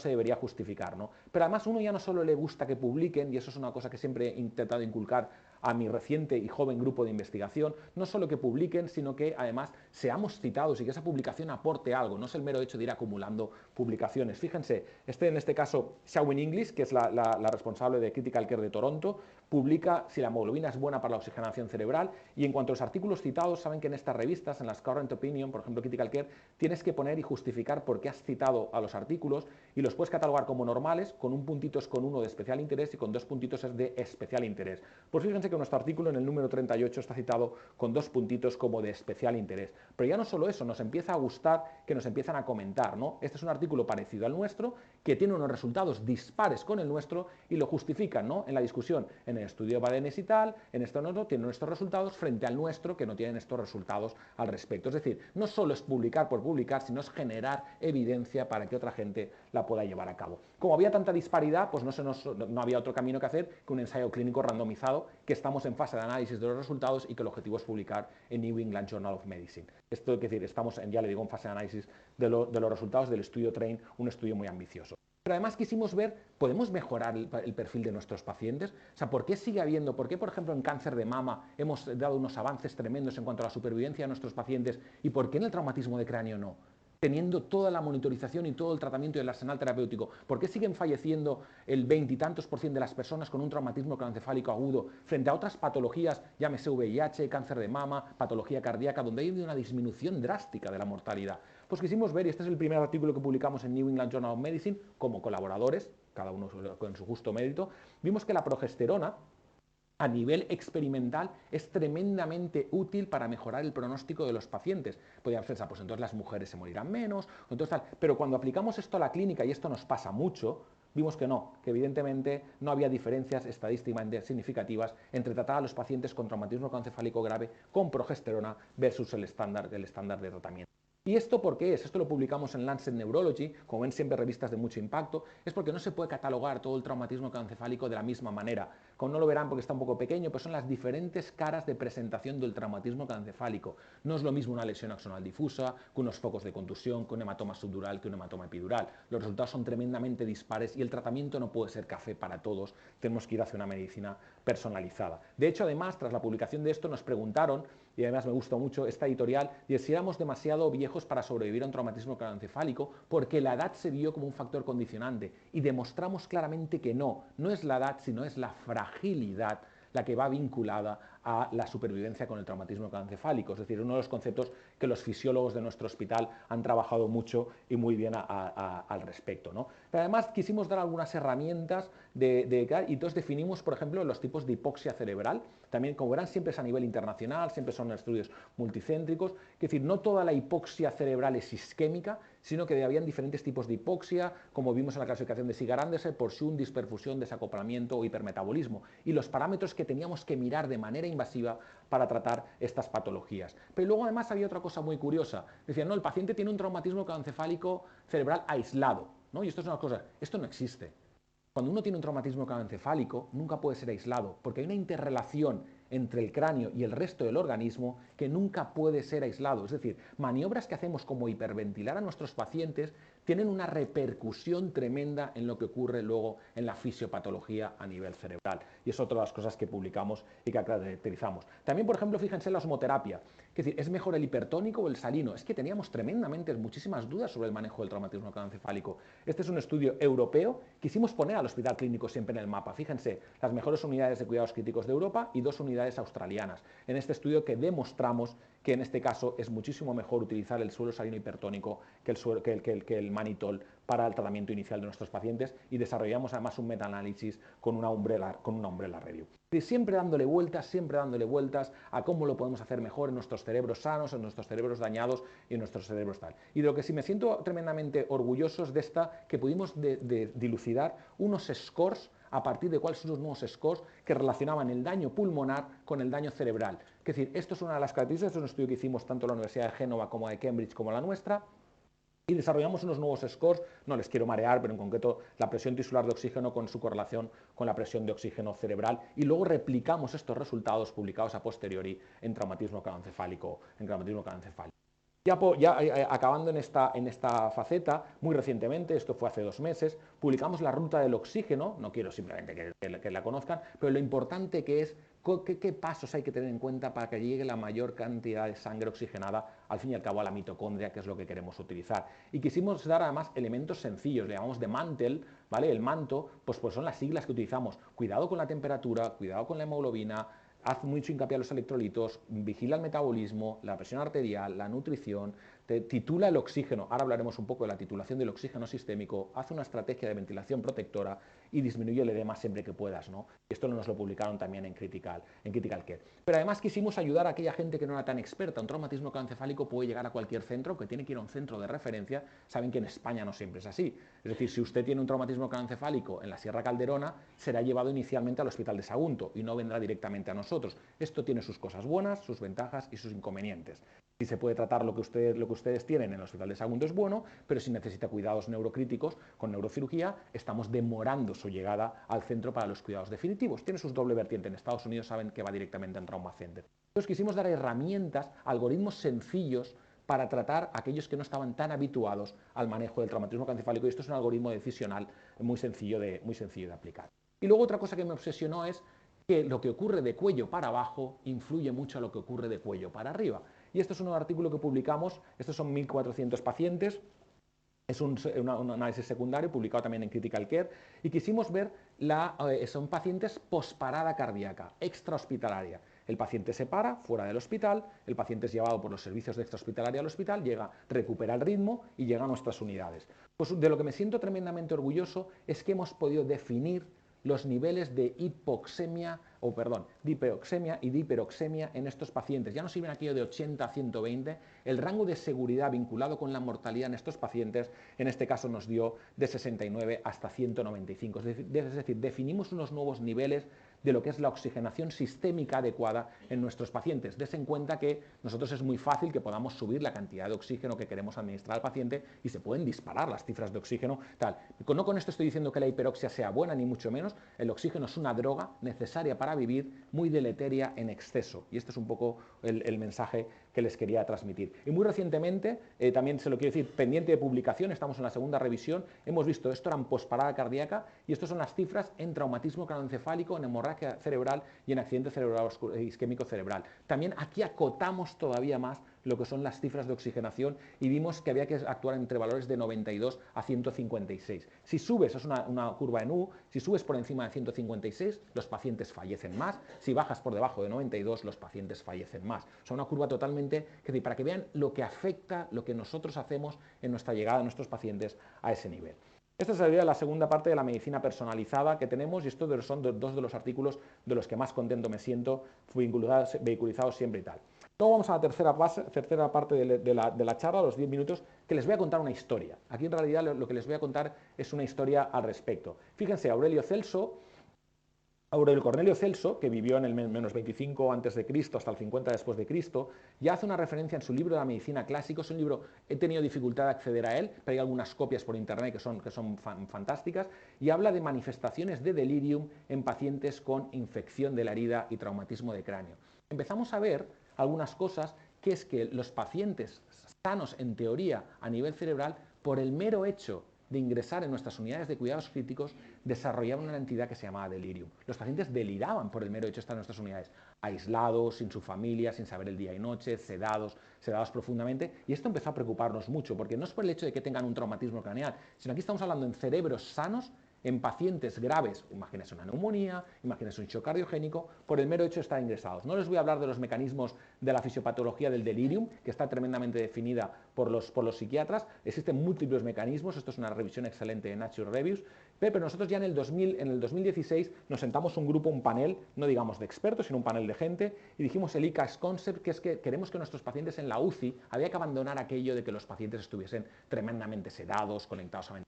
debería justificar, ¿no? Pero además uno ya no solo le gusta que publiquen, y eso es una cosa que siempre he intentado inculcar a mi reciente y joven grupo de investigación, no solo que publiquen, sino que además seamos citados y que esa publicación aporte algo, no es el mero hecho de ir acumulando publicaciones. Fíjense, en este caso, Xiaowen English, que es la responsable de Critical Care de Toronto, publica si la hemoglobina es buena para la oxigenación cerebral, y en cuanto a los artículos citados, saben que en estas revistas, en las Current Opinion, por ejemplo Critical Care, tienes que poner y justificar por qué has citado a los artículos, y los puedes catalogar como normales, con un puntito es con uno de especial interés y con 2 puntitos es de especial interés. Pues fíjense que nuestro artículo en el número 38 está citado con 2 puntitos como de especial interés. Pero ya no solo eso, nos empieza a gustar que nos empiezan a comentar, ¿no? Este es un artículo parecido al nuestro, que tiene unos resultados dispares con el nuestro y lo justifican, ¿no? En la discusión, en el estudio Badenes y tal, en esto no tienen nuestros resultados frente al nuestro, que no tienen estos resultados al respecto. Es decir, no solo es publicar por publicar, sino es generar evidencia para que otra gente la pueda llevar a cabo. Como había tanta disparidad, pues no había otro camino que hacer que un ensayo clínico randomizado, que estamos en fase de análisis de los resultados y que el objetivo es publicar en New England Journal of Medicine. Esto es decir, estamos, ya le digo, en fase de análisis de los resultados del estudio TRAIN, un estudio muy ambicioso. Pero además quisimos ver, ¿podemos mejorar el perfil de nuestros pacientes? O sea, ¿por qué sigue habiendo, por qué, por ejemplo, en cáncer de mama hemos dado unos avances tremendos en cuanto a la supervivencia de nuestros pacientes y por qué en el traumatismo de cráneo no? Teniendo toda la monitorización y todo el tratamiento del arsenal terapéutico, ¿por qué siguen falleciendo el 20 y tantos % de las personas con un traumatismo craneoencefálico agudo frente a otras patologías, llámese VIH, cáncer de mama, patología cardíaca, donde hay una disminución drástica de la mortalidad? Pues quisimos ver, y este es el primer artículo que publicamos en New England Journal of Medicine, como colaboradores, cada uno con su justo mérito, vimos que la progesterona, a nivel experimental, es tremendamente útil para mejorar el pronóstico de los pacientes. Podríamos pensar, pues entonces las mujeres se morirán menos, entonces tal. Pero cuando aplicamos esto a la clínica, y esto nos pasa mucho, vimos que no, que evidentemente no había diferencias estadísticamente significativas entre tratar a los pacientes con traumatismo craneoencefálico grave con progesterona versus el estándar de tratamiento. ¿Y esto por qué es? Esto lo publicamos en Lancet Neurology, como ven siempre revistas de mucho impacto, es porque no se puede catalogar todo el traumatismo craneoencefálico de la misma manera. Como no lo verán porque está un poco pequeño, pero son las diferentes caras de presentación del traumatismo craneoencefálico. No es lo mismo una lesión axonal difusa, que unos focos de contusión, que un hematoma subdural, que un hematoma epidural. Los resultados son tremendamente dispares y el tratamiento no puede ser café para todos, tenemos que ir hacia una medicina personalizada. De hecho, además, tras la publicación de esto nos preguntaron, y además me gustó mucho esta editorial, de si éramos demasiado viejos para sobrevivir a un traumatismo craneoencefálico, porque la edad se vio como un factor condicionante, y demostramos claramente que no es la edad, sino es la fragilidad la que va vinculada a la supervivencia con el traumatismo craneoencefálico, es decir, uno de los conceptos que los fisiólogos de nuestro hospital han trabajado mucho y muy bien al respecto, ¿no? Pero además quisimos dar algunas herramientas y entonces definimos, por ejemplo, los tipos de hipoxia cerebral. También, como verán, siempre es a nivel internacional, siempre son estudios multicéntricos, es decir, no toda la hipoxia cerebral es isquémica, sino que habían diferentes tipos de hipoxia, como vimos en la clasificación de Sigar-Andersen, por Shun, disperfusión, desacoplamiento o hipermetabolismo, y los parámetros que teníamos que mirar de manera invasiva para tratar estas patologías. Pero luego además había otra cosa muy curiosa, decían, no, el paciente tiene un traumatismo craneoencefálico cerebral aislado, ¿no? Y esto es una cosa, esto no existe. Cuando uno tiene un traumatismo craneoencefálico, nunca puede ser aislado, porque hay una interrelación entre el cráneo y el resto del organismo que nunca puede ser aislado. Es decir, maniobras que hacemos como hiperventilar a nuestros pacientes tienen una repercusión tremenda en lo que ocurre luego en la fisiopatología a nivel cerebral. Y es otra de las cosas que publicamos y que caracterizamos. También, por ejemplo, fíjense en la osmoterapia, Es decir, ¿es mejor el hipertónico o el salino? Es que teníamos muchísimas dudas sobre el manejo del traumatismo craneoencefálico. Este es un estudio europeo. Quisimos poner al Hospital Clínico siempre en el mapa. Fíjense, las mejores unidades de cuidados críticos de Europa y 2 unidades australianas. En este estudio que demostramos que en este caso es muchísimo mejor utilizar el suelo salino hipertónico que el mannitol para el tratamiento inicial de nuestros pacientes, y desarrollamos además un metaanálisis con una umbrella review. Siempre dándole vueltas a cómo lo podemos hacer mejor en nuestros cerebros sanos, en nuestros cerebros dañados y en nuestros cerebros tal. Y de lo que sí me siento tremendamente orgulloso es de esta, que pudimos dilucidar unos scores a partir de cuáles son los nuevos scores que relacionaban el daño pulmonar con el daño cerebral. Es decir, esto es una de las características, es un estudio que hicimos tanto en la Universidad de Génova como de Cambridge como la nuestra, y desarrollamos unos nuevos scores, no les quiero marear, pero en concreto la presión tisular de oxígeno con su correlación con la presión de oxígeno cerebral, y luego replicamos estos resultados publicados a posteriori en traumatismo craneoencefálico. Ya acabando en esta faceta, muy recientemente, esto fue hace 2 meses, publicamos la ruta del oxígeno. No quiero simplemente que la conozcan, pero lo importante que es qué pasos hay que tener en cuenta para que llegue la mayor cantidad de sangre oxigenada, al fin y al cabo, a la mitocondria, que es lo que queremos utilizar. Y quisimos dar además elementos sencillos, le llamamos de mantle, ¿vale? El manto, pues son las siglas que utilizamos. Cuidado con la temperatura, cuidado con la hemoglobina, haz mucho hincapié a los electrolitos, vigila el metabolismo, la presión arterial, la nutrición, titula el oxígeno. Ahora hablaremos un poco de la titulación del oxígeno sistémico, haz una estrategia de ventilación protectora y disminuye el edema siempre que puedas, ¿no? Esto nos lo publicaron también en Critical Care. Pero además quisimos ayudar a aquella gente que no era tan experta. Un traumatismo craneoencefálico puede llegar a cualquier centro, que tiene que ir a un centro de referencia. Saben que en España no siempre es así. Es decir, si usted tiene un traumatismo craneoencefálico en la Sierra Calderona, será llevado inicialmente al Hospital de Sagunto y no vendrá directamente a nosotros. Esto tiene sus cosas buenas, sus ventajas y sus inconvenientes. Si se puede tratar lo que ustedes tienen en el Hospital de Sagunto es bueno, pero si necesita cuidados neurocríticos con neurocirugía, estamos demorando su llegada al centro para los cuidados definitivos. Tiene sus doble vertiente. En Estados Unidos saben que va directamente en Trauma Center. Entonces quisimos dar herramientas, algoritmos sencillos para tratar a aquellos que no estaban tan habituados al manejo del traumatismo craneoencefálico, y esto es un algoritmo decisional muy sencillo de aplicar. Y luego otra cosa que me obsesionó es que lo que ocurre de cuello para abajo influye mucho a lo que ocurre de cuello para arriba. Y esto es un artículo que publicamos, estos son 1.400 pacientes, es un análisis secundario publicado también en Critical Care, y quisimos ver, son pacientes posparada cardíaca, extrahospitalaria. El paciente se para fuera del hospital, el paciente es llevado por los servicios de extrahospitalaria al hospital, recupera el ritmo y llega a nuestras unidades. Pues de lo que me siento tremendamente orgulloso es que hemos podido definir los niveles de hipoxemia, de hiperoxemia y de hiperoxemia en estos pacientes. Ya no sirven aquello de 80 a 120, el rango de seguridad vinculado con la mortalidad en estos pacientes, en este caso nos dio de 69 hasta 195. Es decir, definimos unos nuevos niveles de lo que es la oxigenación sistémica adecuada en nuestros pacientes. Des en cuenta que nosotros es muy fácil que podamos subir la cantidad de oxígeno que queremos administrar al paciente y se pueden disparar las cifras de oxígeno. No con esto estoy diciendo que la hiperoxia sea buena, ni mucho menos. El oxígeno es una droga necesaria para vivir, muy deleteria en exceso. Y este es un poco el mensaje que les quería transmitir. Y muy recientemente, también se lo quiero decir, pendiente de publicación, estamos en la segunda revisión, hemos visto, esto era en posparada cardíaca, y estas son las cifras en traumatismo craneoencefálico, en hemorragia cerebral y en accidente cerebral isquémico cerebral. También aquí acotamos todavía más lo que son las cifras de oxigenación y vimos que había que actuar entre valores de 92 a 156. Si subes, es una curva en U, si subes por encima de 156, los pacientes fallecen más. Si bajas por debajo de 92, los pacientes fallecen más. O sea, una curva totalmente, para que vean lo que afecta, lo que nosotros hacemos en nuestra llegada de nuestros pacientes a ese nivel. Esta sería la segunda parte de la medicina personalizada que tenemos, y estos son 2 de los artículos de los que más contento me siento, vehiculizados siempre y tal. Luego vamos a la tercera parte de la charla, los 10 minutos, que les voy a contar una historia. Aquí en realidad lo que les voy a contar es una historia al respecto. Fíjense, Aurelio Cornelio Celso, que vivió en el menos 25 a.C. hasta el 50 después de Cristo, ya hace una referencia en su libro de la medicina clásica. Es un libro, he tenido dificultad de acceder a él, pero hay algunas copias por internet que son fantásticas, y habla de manifestaciones de delirium en pacientes con infección de la herida y traumatismo de cráneo. Empezamos a ver algunas cosas, que es que los pacientes sanos en teoría a nivel cerebral, por el mero hecho de ingresar en nuestras unidades de cuidados críticos, desarrollaban una entidad que se llamaba delirium. Los pacientes deliraban por el mero hecho de estar en nuestras unidades, aislados, sin su familia, sin saber el día y noche, sedados profundamente, y esto empezó a preocuparnos mucho, porque no es por el hecho de que tengan un traumatismo craneal, sino aquí estamos hablando en cerebros sanos, en pacientes graves, imagínense una neumonía, imagínense un shock cardiogénico, por el mero hecho de estar ingresados. No les voy a hablar de los mecanismos de la fisiopatología del delirium, que está tremendamente definida por los psiquiatras. Existen múltiples mecanismos, esto es una revisión excelente de Nature Reviews, pero nosotros ya en el 2016 nos sentamos un grupo, un panel, no digamos de expertos, sino un panel de gente, y dijimos el ICAS Concept, que es que queremos que nuestros pacientes en la UCI, había que abandonar aquello de que los pacientes estuviesen tremendamente sedados, conectados a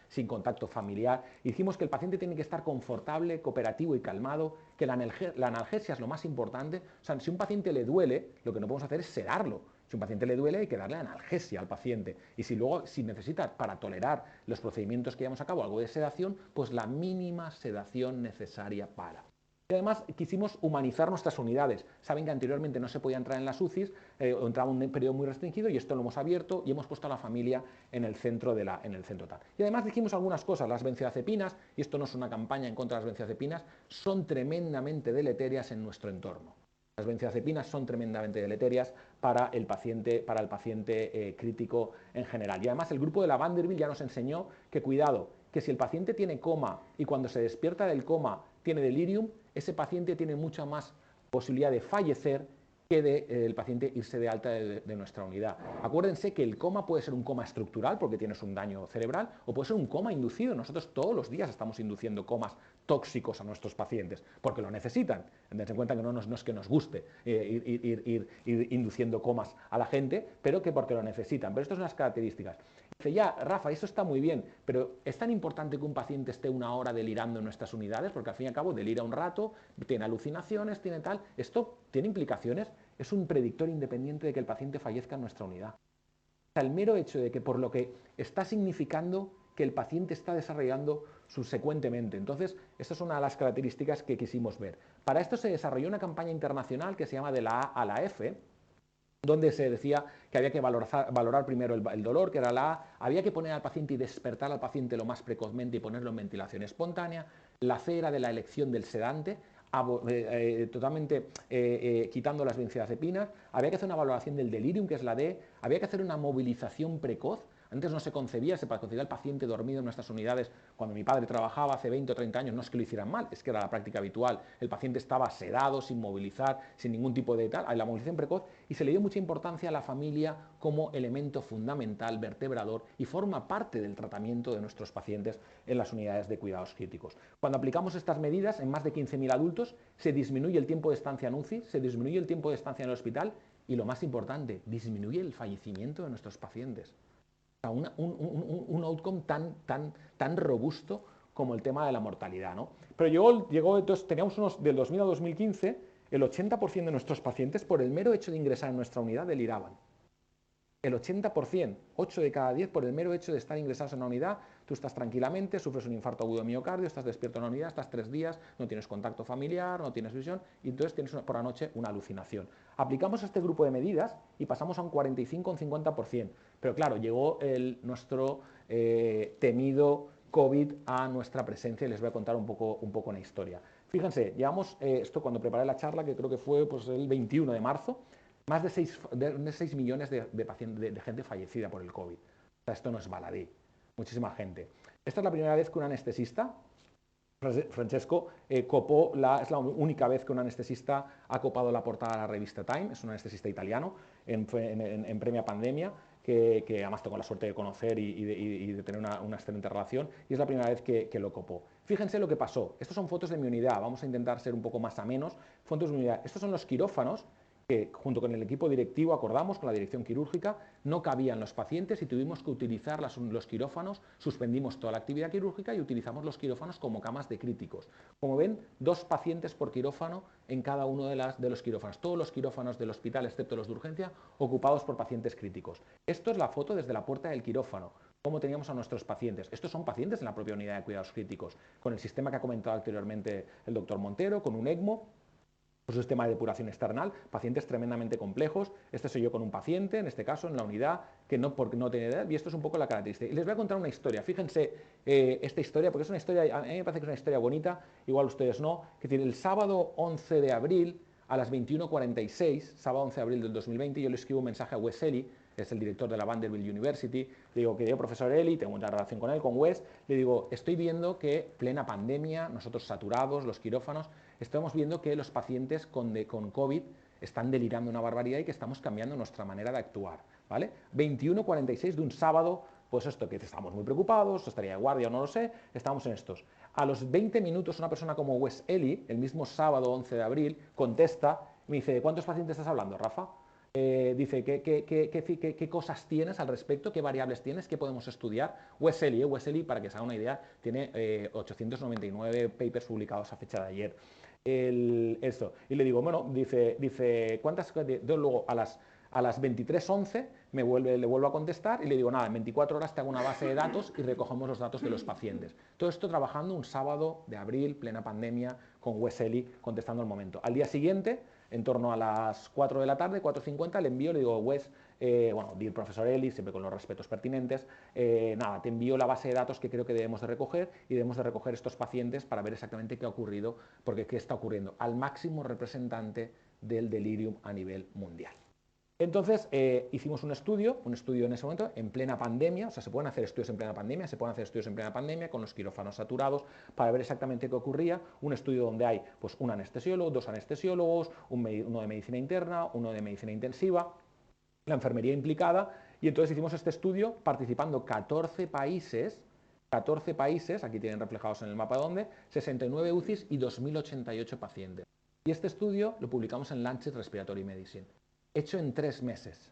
sin contacto familiar. Dijimos que el paciente tiene que estar confortable, cooperativo y calmado, que la analgesia es lo más importante. O sea, si a un paciente le duele, lo que no podemos hacer es sedarlo. Si a un paciente le duele, hay que darle analgesia al paciente. Y si luego, si necesita, para tolerar los procedimientos que llevamos a cabo, algo de sedación, pues la mínima sedación necesaria para. Y además quisimos humanizar nuestras unidades. Saben que anteriormente no se podía entrar en las UCIs, o entraba un periodo muy restringido, y esto lo hemos abierto y hemos puesto a la familia en el centro tal. Y además dijimos algunas cosas. Las benzodiazepinas, y esto no es una campaña en contra de las benzodiazepinas, son tremendamente deleterias en nuestro entorno. Las benzodiazepinas son tremendamente deleterias para el paciente crítico en general. Y además el grupo de la Vanderbilt ya nos enseñó que cuidado, que si el paciente tiene coma y cuando se despierta del coma tiene delirium, ese paciente tiene mucha más posibilidad de fallecer que el paciente irse de alta de nuestra unidad. Acuérdense que el coma puede ser un coma estructural porque tienes un daño cerebral, o puede ser un coma inducido. Nosotros todos los días estamos induciendo comas tóxicos a nuestros pacientes porque lo necesitan. Dense en cuenta que no es que nos guste ir induciendo comas a la gente, pero que porque lo necesitan. Pero esto son las características. Dice, ya, Rafa, eso está muy bien, pero ¿es tan importante que un paciente esté una hora delirando en nuestras unidades? Porque al fin y al cabo delira un rato, tiene alucinaciones, tiene tal. ¿Esto tiene implicaciones? Es un predictor independiente de que el paciente fallezca en nuestra unidad. O sea, el mero hecho de que por lo que está significando que el paciente está desarrollando subsecuentemente. Entonces, esta es una de las características que quisimos ver. Para esto se desarrolló una campaña internacional que se llama de la A a la F, donde se decía que había que valorar primero el dolor, que era la A, había que poner al paciente y despertar al paciente lo más precozmente y ponerlo en ventilación espontánea. La C era de la elección del sedante, totalmente quitando las benzodiazepinas. Había que hacer una valoración del delirium, que es la D. Había que hacer una movilización precoz. Antes no se concebía el paciente dormido en nuestras unidades. Cuando mi padre trabajaba hace 20 o 30 años, no es que lo hicieran mal, es que era la práctica habitual. El paciente estaba sedado, sin movilizar, sin ningún tipo de tal. Hay la movilización precoz, y se le dio mucha importancia a la familia como elemento fundamental, vertebrador, y forma parte del tratamiento de nuestros pacientes en las unidades de cuidados críticos. Cuando aplicamos estas medidas en más de 15.000 adultos, se disminuye el tiempo de estancia en UCI, se disminuye el tiempo de estancia en el hospital, y lo más importante, disminuye el fallecimiento de nuestros pacientes. Un outcome tan robusto como el tema de la mortalidad, ¿no? Pero llegó entonces, teníamos del 2000 a 2015, el 80% de nuestros pacientes, por el mero hecho de ingresar en nuestra unidad, deliraban. El 80%, 8 de cada 10, por el mero hecho de estar ingresados en una unidad, tú estás tranquilamente, sufres un infarto agudo de miocardio, estás despierto en la unidad, estás 3 días, no tienes contacto familiar, no tienes visión, y entonces tienes por la noche una alucinación. Aplicamos este grupo de medidas y pasamos a un 45 o un 50%. Pero claro, llegó nuestro temido COVID a nuestra presencia, y les voy a contar un poco la historia. Fíjense, llevamos esto cuando preparé la charla, que creo que fue pues, el 21 de marzo, más de 6 millones de gente fallecida por el COVID. O sea, esto no es baladí, muchísima gente. Esta es la primera vez que un anestesista, Francesco, es la única vez que un anestesista ha copado la portada de la revista Time, es un anestesista italiano, en premia pandemia, que además tengo la suerte de conocer y de tener una excelente relación, y es la primera vez que lo copó. Fíjense lo que pasó. Estas son fotos de mi unidad, vamos a intentar ser un poco más amenos. Fotos de mi unidad. Estos son los quirófanos que junto con el equipo directivo acordamos, con la dirección quirúrgica, no cabían los pacientes y tuvimos que utilizar los quirófanos, suspendimos toda la actividad quirúrgica y utilizamos los quirófanos como camas de críticos. Como ven, 2 pacientes por quirófano en cada uno de los quirófanos. Todos los quirófanos del hospital, excepto los de urgencia, ocupados por pacientes críticos. Esto es la foto desde la puerta del quirófano, cómo teníamos a nuestros pacientes. Estos son pacientes en la propia unidad de cuidados críticos, con el sistema que ha comentado anteriormente el doctor Montero, con un ECMO. un sistema de depuración external, pacientes tremendamente complejos. Este soy yo con un paciente, en este caso en la unidad, que no tiene edad, y esto es un poco la característica. Y les voy a contar una historia, fíjense esta historia, porque es una historia, a mí me parece que es una historia bonita, igual ustedes no, que tiene el sábado 11 de abril a las 21:46, sábado 11 de abril del 2020, yo le escribo un mensaje a Wes Eli, que es el director de la Vanderbilt University, le digo, querido profesor Eli, tengo una relación con él, con Wes, le digo, estoy viendo que plena pandemia, nosotros saturados, los quirófanos, estamos viendo que los pacientes con COVID están delirando una barbaridad y que estamos cambiando nuestra manera de actuar, ¿vale? 21:46 de un sábado, pues esto, que estamos muy preocupados, estaría de guardia o no lo sé, estamos en estos. A los 20 minutos una persona como Wes Eli, el mismo sábado 11 de abril, contesta y me dice, ¿de cuántos pacientes estás hablando, Rafa? Dice, ¿qué cosas tienes al respecto? ¿Qué variables tienes? ¿Qué podemos estudiar? Wes Eli, para que se haga una idea, tiene 899 papers publicados a fecha de ayer. Esto. Y le digo, bueno, dice ¿cuántas? Luego a las 23:11 le vuelvo a contestar y le digo, nada, en 24 horas te hago una base de datos y recogemos los datos de los pacientes. Todo esto trabajando un sábado de abril, plena pandemia, con Wes Eli contestando al momento. Al día siguiente, en torno a las 4 de la tarde, 4:50, le envío, le digo, Wes, bueno, dear profesor Eli, siempre con los respetos pertinentes, nada, te envío la base de datos que creo que debemos de recoger y debemos de recoger estos pacientes para ver exactamente qué ha ocurrido, porque qué está ocurriendo al máximo representante del delirium a nivel mundial. Entonces, hicimos un estudio en ese momento, en plena pandemia, o sea, se pueden hacer estudios en plena pandemia, con los quirófanos saturados, para ver exactamente qué ocurría, un estudio donde hay pues, un anestesiólogo, 2 anestesiólogos, uno de medicina interna, uno de medicina intensiva, la enfermería implicada, y entonces hicimos este estudio participando 14 países, aquí tienen reflejados en el mapa dónde, 69 UCIs y 2.088 pacientes. Y este estudio lo publicamos en Lancet Respiratory Medicine. Hecho en 3 meses.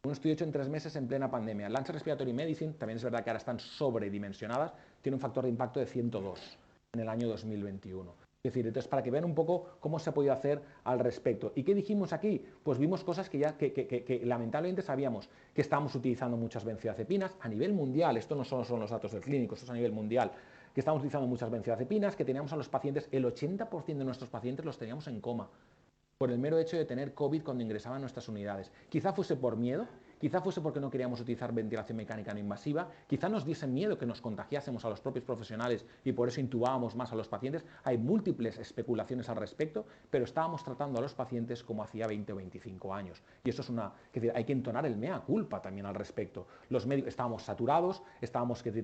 Un estudio hecho en 3 meses en plena pandemia. Lancet Respiratory Medicine, también es verdad que ahora están sobredimensionadas, tiene un factor de impacto de 102 en el año 2021. Es decir, entonces para que vean un poco cómo se ha podido hacer al respecto. ¿Y qué dijimos aquí? Pues vimos cosas que lamentablemente sabíamos, que estábamos utilizando muchas benzodiazepinas a nivel mundial, esto no solo son los datos del clínico, esto es a nivel mundial, que estábamos utilizando muchas benzodiazepinas, que teníamos a los pacientes, el 80% de nuestros pacientes los teníamos en coma, por el mero hecho de tener COVID cuando ingresaban a nuestras unidades. Quizá fuese por miedo, quizá fuese porque no queríamos utilizar ventilación mecánica no invasiva, quizá nos diese miedo que nos contagiásemos a los propios profesionales y por eso intubábamos más a los pacientes. Hay múltiples especulaciones al respecto, pero estábamos tratando a los pacientes como hacía 20 o 25 años. Y eso es es decir, hay que entonar el mea culpa también al respecto. Los médicos estábamos saturados,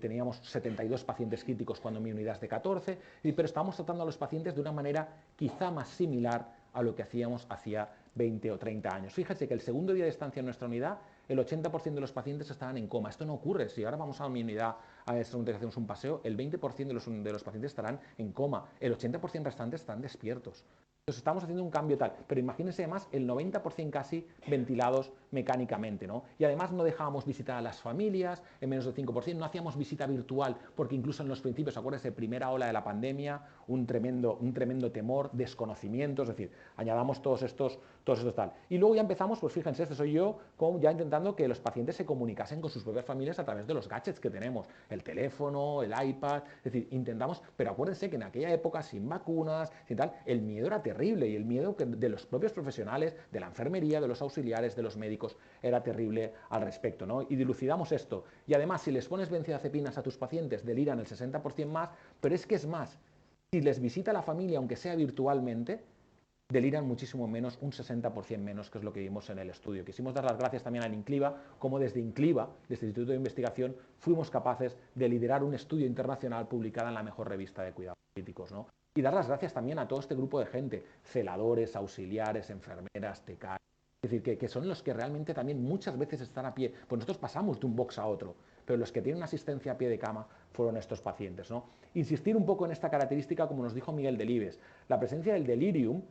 teníamos 72 pacientes críticos cuando mi unidad es de 14, pero estábamos tratando a los pacientes de una manera quizá más similar a lo que hacíamos hacía 20 o 30 años. Fíjense que el segundo día de estancia en nuestra unidad, el 80% de los pacientes estaban en coma. Esto no ocurre. Si ahora vamos a mi unidad a esta unidad que hacemos un paseo, el 20% de los pacientes estarán en coma. El 80% restante están despiertos. Entonces estamos haciendo un cambio tal, pero imagínense además el 90% casi ventilados mecánicamente, ¿no? Y además no dejábamos visitar a las familias, en menos del 5%, no hacíamos visita virtual, porque incluso en los principios, acuérdense, primera ola de la pandemia, un tremendo temor, desconocimiento, es decir, añadamos todos estos tal. Y luego ya empezamos, pues fíjense, este soy yo, ya intentando que los pacientes se comunicasen con sus propias familias a través de los gadgets que tenemos, el teléfono, el iPad, es decir, intentamos, pero acuérdense que en aquella época, sin vacunas, sin tal, el miedo era terrible, y el miedo de los propios profesionales, de la enfermería, de los auxiliares, de los médicos, era terrible al respecto, ¿no? Y dilucidamos esto. Y además, si les pones benzodiazepinas a tus pacientes, deliran el 60% más, pero es que es más, si les visita la familia, aunque sea virtualmente, deliran muchísimo menos, un 60% menos, que es lo que vimos en el estudio. Quisimos dar las gracias también al INCLIVA, como desde INCLIVA, desde el Instituto de Investigación, fuimos capaces de liderar un estudio internacional publicado en la mejor revista de cuidados críticos, ¿no? Y dar las gracias también a todo este grupo de gente, celadores, auxiliares, enfermeras, TK, es decir, que son los que realmente también muchas veces están a pie, pues nosotros pasamos de un box a otro, pero los que tienen una asistencia a pie de cama fueron estos pacientes, ¿no? Insistir un poco en esta característica, como nos dijo Miguel Delibes, la presencia del delirium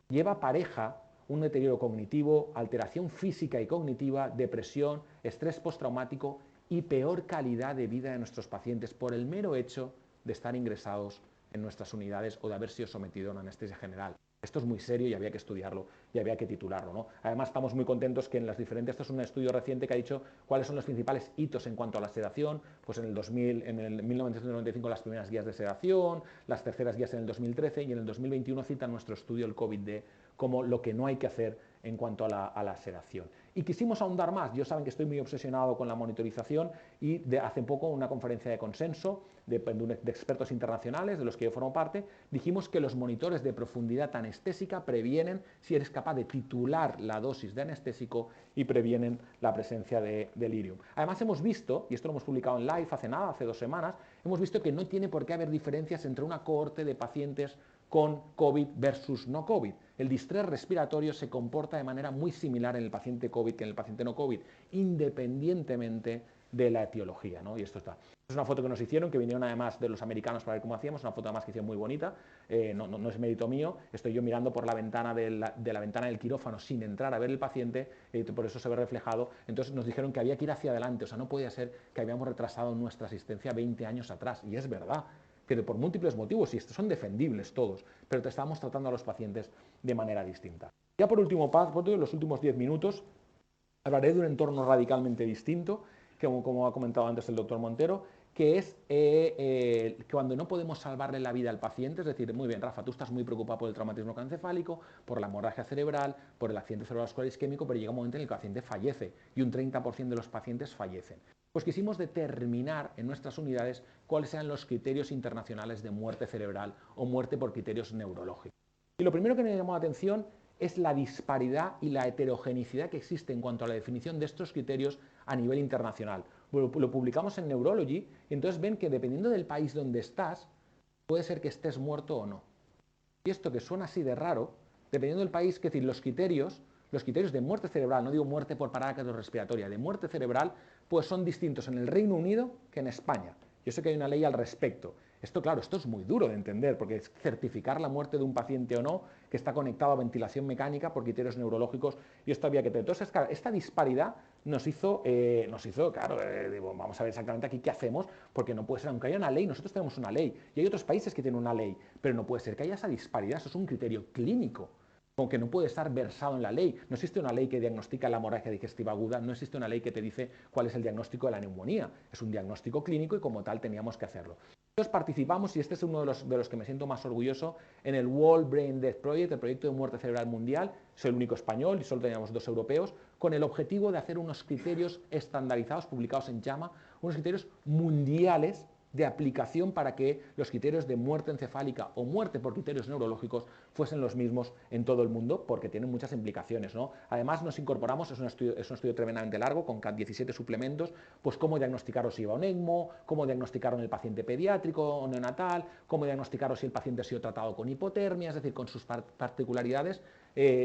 lleva pareja un deterioro cognitivo, alteración física y cognitiva, depresión, estrés postraumático y peor calidad de vida de nuestros pacientes por el mero hecho de estar ingresados en nuestras unidades o de haber sido sometido a una anestesia general. Esto es muy serio y había que estudiarlo y había que titularlo, ¿no? Además, estamos muy contentos que en las diferentes, esto es un estudio reciente que ha dicho cuáles son los principales hitos en cuanto a la sedación, pues en el 1995 las primeras guías de sedación, las terceras guías en el 2013 y en el 2021 cita nuestro estudio el COVID-D como lo que no hay que hacer en cuanto a la sedación. Y quisimos ahondar más. Yo saben que estoy muy obsesionado con la monitorización y hace poco una conferencia de consenso de expertos internacionales de los que yo formo parte, dijimos que los monitores de profundidad anestésica previenen si eres capaz de titular la dosis de anestésico y previenen la presencia de delirium. Además hemos visto, y esto lo hemos publicado en Live hace 2 semanas, hemos visto que no tiene por qué haber diferencias entre una cohorte de pacientes con COVID versus no COVID. El distrés respiratorio se comporta de manera muy similar en el paciente COVID que en el paciente no COVID, independientemente de la etiología, ¿no? Y esto está. Es una foto que nos hicieron, que vinieron además de los americanos para ver cómo hacíamos, una foto además que hicieron muy bonita, no es mérito mío, estoy yo mirando por la ventana de la ventana del quirófano sin entrar a ver el paciente, por eso se ve reflejado. Entonces nos dijeron que había que ir hacia adelante, o sea, no podía ser que habíamos retrasado nuestra asistencia 20 años atrás, y es verdad, que por múltiples motivos, y estos son defendibles todos, pero estábamos tratando a los pacientes de manera distinta. Ya por último, en los últimos 10 minutos, hablaré de un entorno radicalmente distinto, que como ha comentado antes el doctor Montero, que es cuando no podemos salvarle la vida al paciente, es decir, muy bien, Rafa, tú estás muy preocupado por el traumatismo craneoencefálico, por la hemorragia cerebral, por el accidente cerebrovascular isquémico, pero llega un momento en el que el paciente fallece y un 30% de los pacientes fallecen. Pues quisimos determinar en nuestras unidades cuáles eran los criterios internacionales de muerte cerebral o muerte por criterios neurológicos. Y lo primero que me llamó la atención es la disparidad y la heterogeneidad que existe en cuanto a la definición de estos criterios a nivel internacional. Lo publicamos en Neurology y entonces ven que dependiendo del país donde estás, puede ser que estés muerto o no. Y esto que suena así de raro, dependiendo del país, es decir, los criterios de muerte cerebral, no digo muerte por parada cardiorrespiratoria, de muerte cerebral, pues son distintos en el Reino Unido que en España. Yo sé que hay una ley al respecto. Esto, claro, esto es muy duro de entender, porque es certificar la muerte de un paciente o no, que está conectado a ventilación mecánica por criterios neurológicos, y esto había que tener. Entonces, claro, esta disparidad nos hizo claro, vamos a ver exactamente aquí qué hacemos, porque no puede ser, aunque haya una ley, nosotros tenemos una ley, y hay otros países que tienen una ley, pero no puede ser que haya esa disparidad, eso es un criterio clínico, aunque no puede estar versado en la ley. No existe una ley que diagnostica la hemorragia digestiva aguda, no existe una ley que te dice cuál es el diagnóstico de la neumonía. Es un diagnóstico clínico y como tal teníamos que hacerlo. Nosotros participamos, y este es uno de los que me siento más orgulloso, en el World Brain Death Project, el proyecto de muerte cerebral mundial. Soy el único español y solo teníamos 2 europeos, con el objetivo de hacer unos criterios estandarizados, publicados en JAMA, unos criterios mundiales de aplicación para que los criterios de muerte encefálica o muerte por criterios neurológicos fuesen los mismos en todo el mundo, porque tienen muchas implicaciones, ¿no? Además nos incorporamos, es un estudio tremendamente largo, con 17 suplementos, pues cómo diagnosticaros si iba a un ECMO, cómo diagnosticaros en el paciente pediátrico o neonatal, cómo diagnosticaros si el paciente ha sido tratado con hipotermia, es decir, con sus particularidades,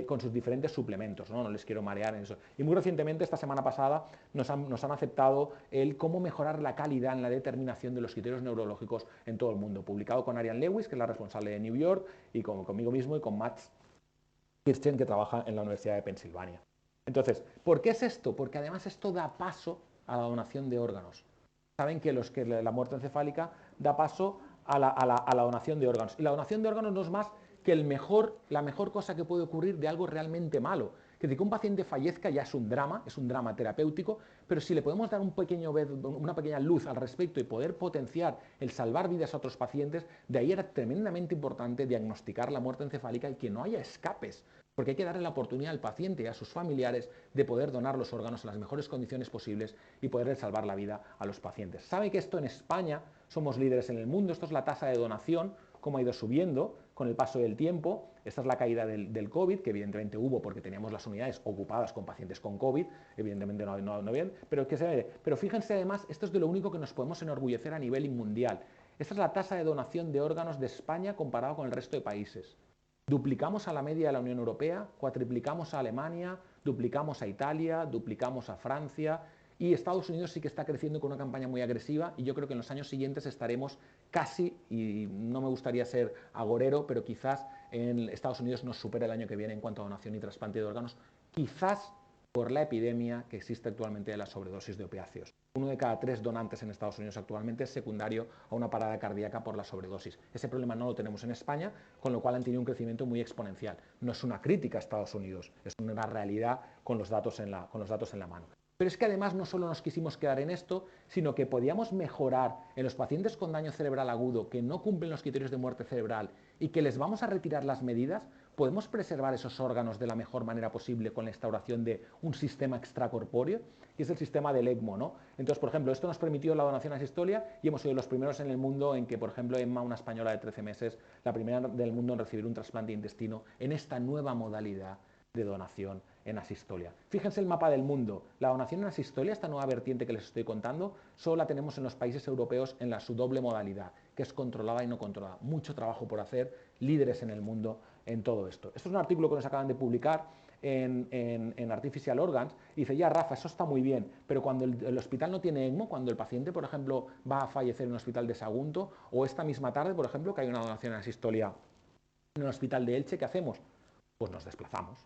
con sus diferentes suplementos, ¿no? No les quiero marear en eso. Y muy recientemente, esta semana pasada, nos han aceptado el cómo mejorar la calidad en la determinación de los criterios neurológicos en todo el mundo, publicado con Ariane Lewis, que es la responsable de New York, y conmigo mismo y con Matt Kirchen, que trabaja en la Universidad de Pensilvania. Entonces, ¿por qué es esto? Porque además esto da paso a la donación de órganos. Saben que la muerte encefálica da paso a la donación de órganos. Y la donación de órganos no es más que la mejor cosa que puede ocurrir de algo realmente malo. Que un paciente fallezca ya es un drama terapéutico, pero si le podemos dar una pequeña luz al respecto y poder potenciar el salvar vidas a otros pacientes, de ahí era tremendamente importante diagnosticar la muerte encefálica y que no haya escapes, porque hay que darle la oportunidad al paciente y a sus familiares de poder donar los órganos en las mejores condiciones posibles y poder salvar la vida a los pacientes. ¿Sabe que esto en España somos líderes en el mundo? Esto es la tasa de donación, cómo ha ido subiendo con el paso del tiempo. Esta es la caída del COVID, que evidentemente hubo porque teníamos las unidades ocupadas con pacientes con COVID, evidentemente no bien, pero fíjense además, esto es de lo único que nos podemos enorgullecer a nivel mundial. Esta es la tasa de donación de órganos de España comparado con el resto de países. Duplicamos a la media de la Unión Europea, cuatriplicamos a Alemania, duplicamos a Italia, duplicamos a Francia, y Estados Unidos sí que está creciendo con una campaña muy agresiva, y yo creo que en los años siguientes estaremos casi, y no me gustaría ser agorero, pero quizás en Estados Unidos nos supere el año que viene en cuanto a donación y trasplante de órganos, quizás por la epidemia que existe actualmente de la sobredosis de opiáceos. 1 de cada 3 donantes en Estados Unidos actualmente es secundario a una parada cardíaca por la sobredosis. Ese problema no lo tenemos en España, con lo cual han tenido un crecimiento muy exponencial. No es una crítica a Estados Unidos, es una realidad con los datos en la mano. Pero es que además no solo nos quisimos quedar en esto, sino que podíamos mejorar en los pacientes con daño cerebral agudo que no cumplen los criterios de muerte cerebral y que les vamos a retirar las medidas, ¿Podemos preservar esos órganos de la mejor manera posible con la instauración de un sistema extracorpóreo? Y es el sistema del ECMO, ¿no? Entonces, por ejemplo, esto nos permitió la donación a Asistolia y hemos sido los primeros en el mundo en que, por ejemplo, Emma, una española de 13 meses, la primera del mundo en recibir un trasplante de intestino en esta nueva modalidad de donación en asistolia. Fíjense el mapa del mundo. La donación en asistolia, esta nueva vertiente que les estoy contando, solo la tenemos en los países europeos en su doble modalidad, que es controlada y no controlada. Mucho trabajo por hacer, líderes en el mundo en todo esto. Esto es un artículo que nos acaban de publicar en Artificial Organs, y dice, ya Rafa, eso está muy bien, pero cuando el hospital no tiene ECMO, cuando el paciente, por ejemplo, va a fallecer en un hospital de Sagunto, o esta misma tarde, por ejemplo, que hay una donación en asistolia en el hospital de Elche, ¿qué hacemos? Pues nos desplazamos.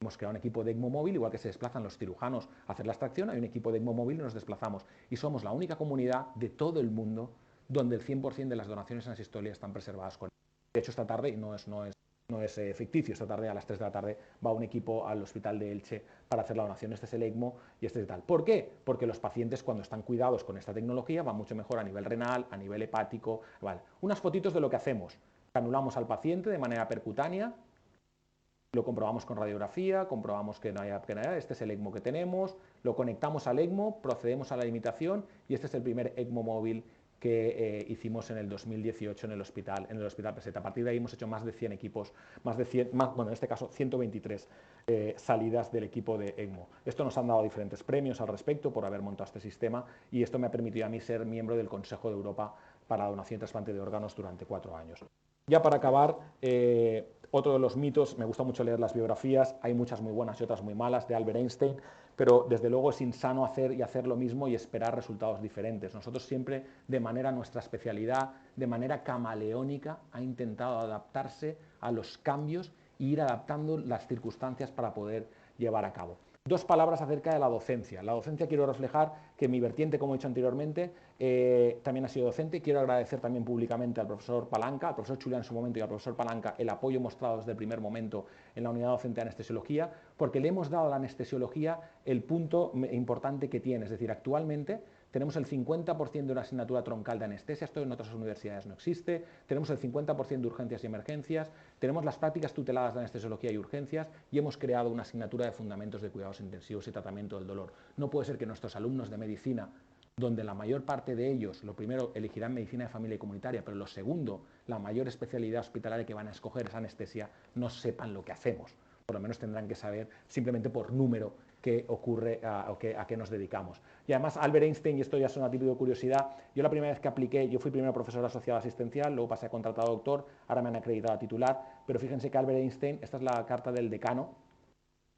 Hemos creado un equipo de ECMO móvil, igual que se desplazan los cirujanos a hacer la extracción, hay un equipo de ECMO móvil y nos desplazamos. Y somos la única comunidad de todo el mundo donde el 100% de las donaciones en asistolia están preservadas con ECMO. De hecho, esta tarde, y no es ficticio, esta tarde a las 3 de la tarde va un equipo al hospital de Elche para hacer la donación. Este es el ECMO y este es tal. ¿Por qué? Porque los pacientes, cuando están cuidados con esta tecnología, van mucho mejor a nivel renal, a nivel hepático. Vale. Unas fotitos de lo que hacemos. Anulamos al paciente de manera percutánea, lo comprobamos con radiografía, comprobamos que no haya, este es el ECMO que tenemos, lo conectamos al ECMO, procedemos a la limitación y este es el primer ECMO móvil que hicimos en el 2018 en el hospital Peseta. A partir de ahí hemos hecho más de 100 equipos, bueno, en este caso 123 salidas del equipo de ECMO. Esto nos han dado diferentes premios al respecto por haber montado este sistema y esto me ha permitido a mí ser miembro del Consejo de Europa para la donación y trasplante de órganos durante 4 años. Ya para acabar, otro de los mitos, me gusta mucho leer las biografías, hay muchas muy buenas y otras muy malas, de Albert Einstein, pero desde luego es insano hacer lo mismo y esperar resultados diferentes. Nosotros siempre, de manera nuestra especialidad, de manera camaleónica, ha intentado adaptarse a los cambios e ir adaptando las circunstancias para poder llevar a cabo. 2 palabras acerca de la docencia. La docencia quiero reflejar que mi vertiente, como he dicho anteriormente, también ha sido docente. Quiero agradecer también públicamente al profesor Palanca, al profesor Chulia en su momento y al profesor Palanca el apoyo mostrado desde el primer momento en la unidad docente de anestesiología, porque le hemos dado a la anestesiología el punto importante que tiene. Es decir, actualmente tenemos el 50% de una asignatura troncal de anestesia, esto en otras universidades no existe, tenemos el 50% de urgencias y emergencias, tenemos las prácticas tuteladas de anestesiología y urgencias y hemos creado una asignatura de fundamentos de cuidados intensivos y tratamiento del dolor. No puede ser que nuestros alumnos de medicina, donde la mayor parte de ellos, lo primero, elegirán medicina de familia y comunitaria, pero lo segundo, la mayor especialidad hospitalaria que van a escoger es anestesia, no sepan lo que hacemos. Por lo menos tendrán que saber simplemente por número qué ocurre a qué nos dedicamos. Y además Albert Einstein, y esto ya es una típica curiosidad, yo la primera vez que apliqué, yo fui primero profesor asociado asistencial, luego pasé a contratado doctor, ahora me han acreditado a titular, pero fíjense que Albert Einstein, esta es la carta del decano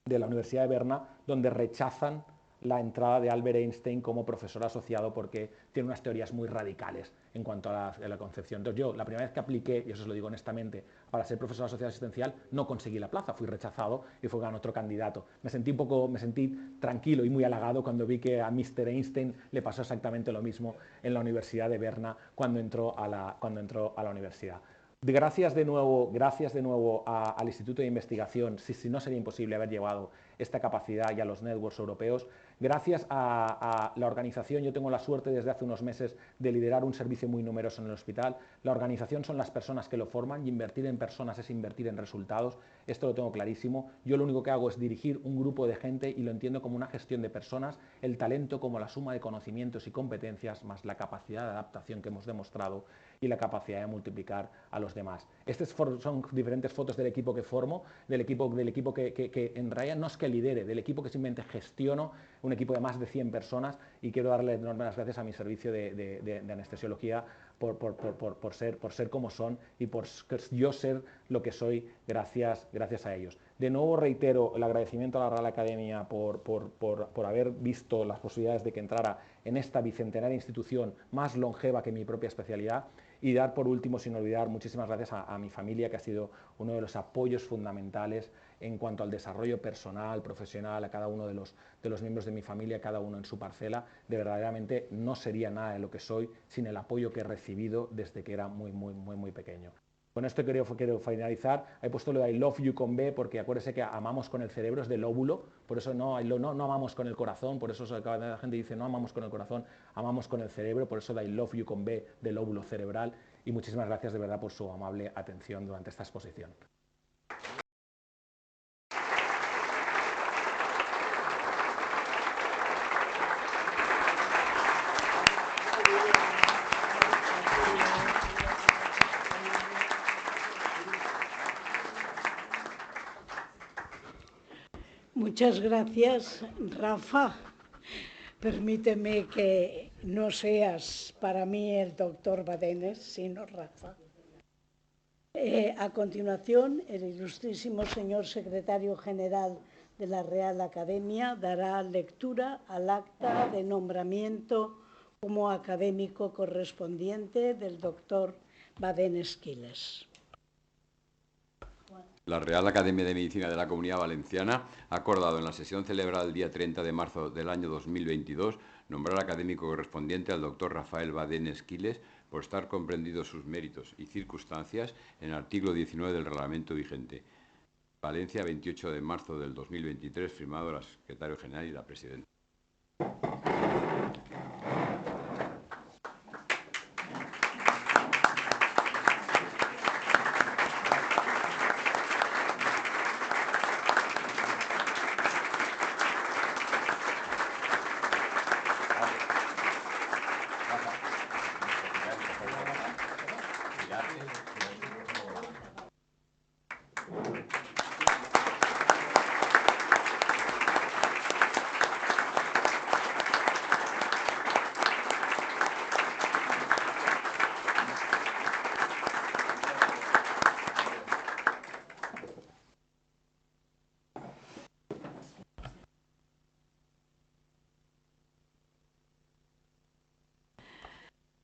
de la Universidad de Berna, donde rechazan la entrada de Albert Einstein como profesor asociado porque tiene unas teorías muy radicales en cuanto a la concepción. Entonces yo, la primera vez que apliqué, y eso os lo digo honestamente, para ser profesor asociado asistencial, no conseguí la plaza, fui rechazado y fue con otro candidato. Me sentí tranquilo y muy halagado cuando vi que a Mr. Einstein le pasó exactamente lo mismo en la Universidad de Berna cuando entró a la universidad. Gracias de nuevo al Instituto de Investigación, si no sería imposible haber llevado esta capacidad y a los networks europeos. Gracias a la organización, yo tengo la suerte desde hace unos meses de liderar un servicio muy numeroso en el hospital. La organización son las personas que lo forman y invertir en personas es invertir en resultados. Esto lo tengo clarísimo. Yo lo único que hago es dirigir un grupo de gente y lo entiendo como una gestión de personas, el talento como la suma de conocimientos y competencias más la capacidad de adaptación que hemos demostrado y la capacidad de multiplicar a los demás. Estas son diferentes fotos del equipo que formo, del equipo que en realidad no es que lidere, del equipo que simplemente gestiono, un equipo de más de 100 personas, y quiero darle enormes gracias a mi servicio de anestesiología por ser como son y por yo ser lo que soy gracias a ellos. De nuevo reitero el agradecimiento a la Real Academia por haber visto las posibilidades de que entrara en esta bicentenaria institución más longeva que mi propia especialidad. Y dar por último, sin olvidar, muchísimas gracias a mi familia, que ha sido uno de los apoyos fundamentales en cuanto al desarrollo personal, profesional, a cada uno de los miembros de mi familia, cada uno en su parcela. De verdaderamente no sería nada de lo que soy sin el apoyo que he recibido desde que era muy pequeño. Con esto quiero finalizar. He puesto lo de I love you con B porque acuérdese que amamos con el cerebro, es del óvulo, por eso no amamos con el corazón, por eso la gente dice no amamos con el corazón, amamos con el cerebro, por eso de I love you con B del óvulo cerebral. Y muchísimas gracias de verdad por su amable atención durante esta exposición. Muchas gracias, Rafa. Permíteme que no seas para mí el doctor Badenes, sino Rafa. A continuación, el ilustrísimo señor secretario general de la Real Academia dará lectura al acta de nombramiento como académico correspondiente del doctor Badenes Quiles. La Real Academia de Medicina de la Comunidad Valenciana ha acordado en la sesión celebrada el día 30 de marzo del año 2022 nombrar académico correspondiente al doctor Rafael Badenes Quiles por estar comprendidos sus méritos y circunstancias en el artículo 19 del reglamento vigente. Valencia, 28 de marzo del 2023, firmado la secretaria general y la presidenta.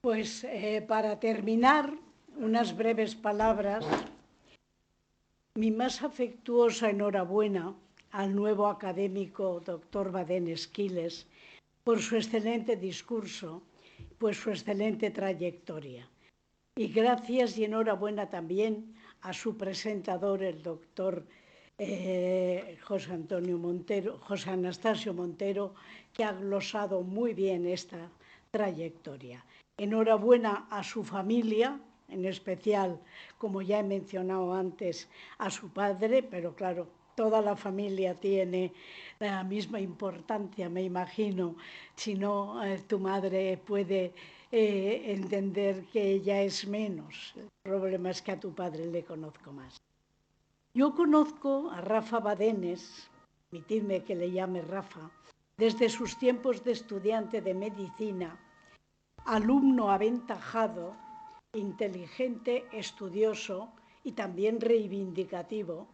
Pues para terminar, unas breves palabras. Mi más afectuosa enhorabuena al nuevo académico doctor Badenes Quiles por su excelente discurso, pues su excelente trayectoria. Y gracias y enhorabuena también a su presentador, el doctor José Anastasio Montero, que ha glosado muy bien esta trayectoria. Enhorabuena a su familia, en especial, como ya he mencionado antes, a su padre, pero claro, toda la familia tiene la misma importancia, me imagino, si no tu madre puede entender que ella es menos. El problema es que a tu padre le conozco más. Yo conozco a Rafa Badenes, permitidme que le llame Rafa, desde sus tiempos de estudiante de medicina, alumno aventajado, inteligente, estudioso y también reivindicativo,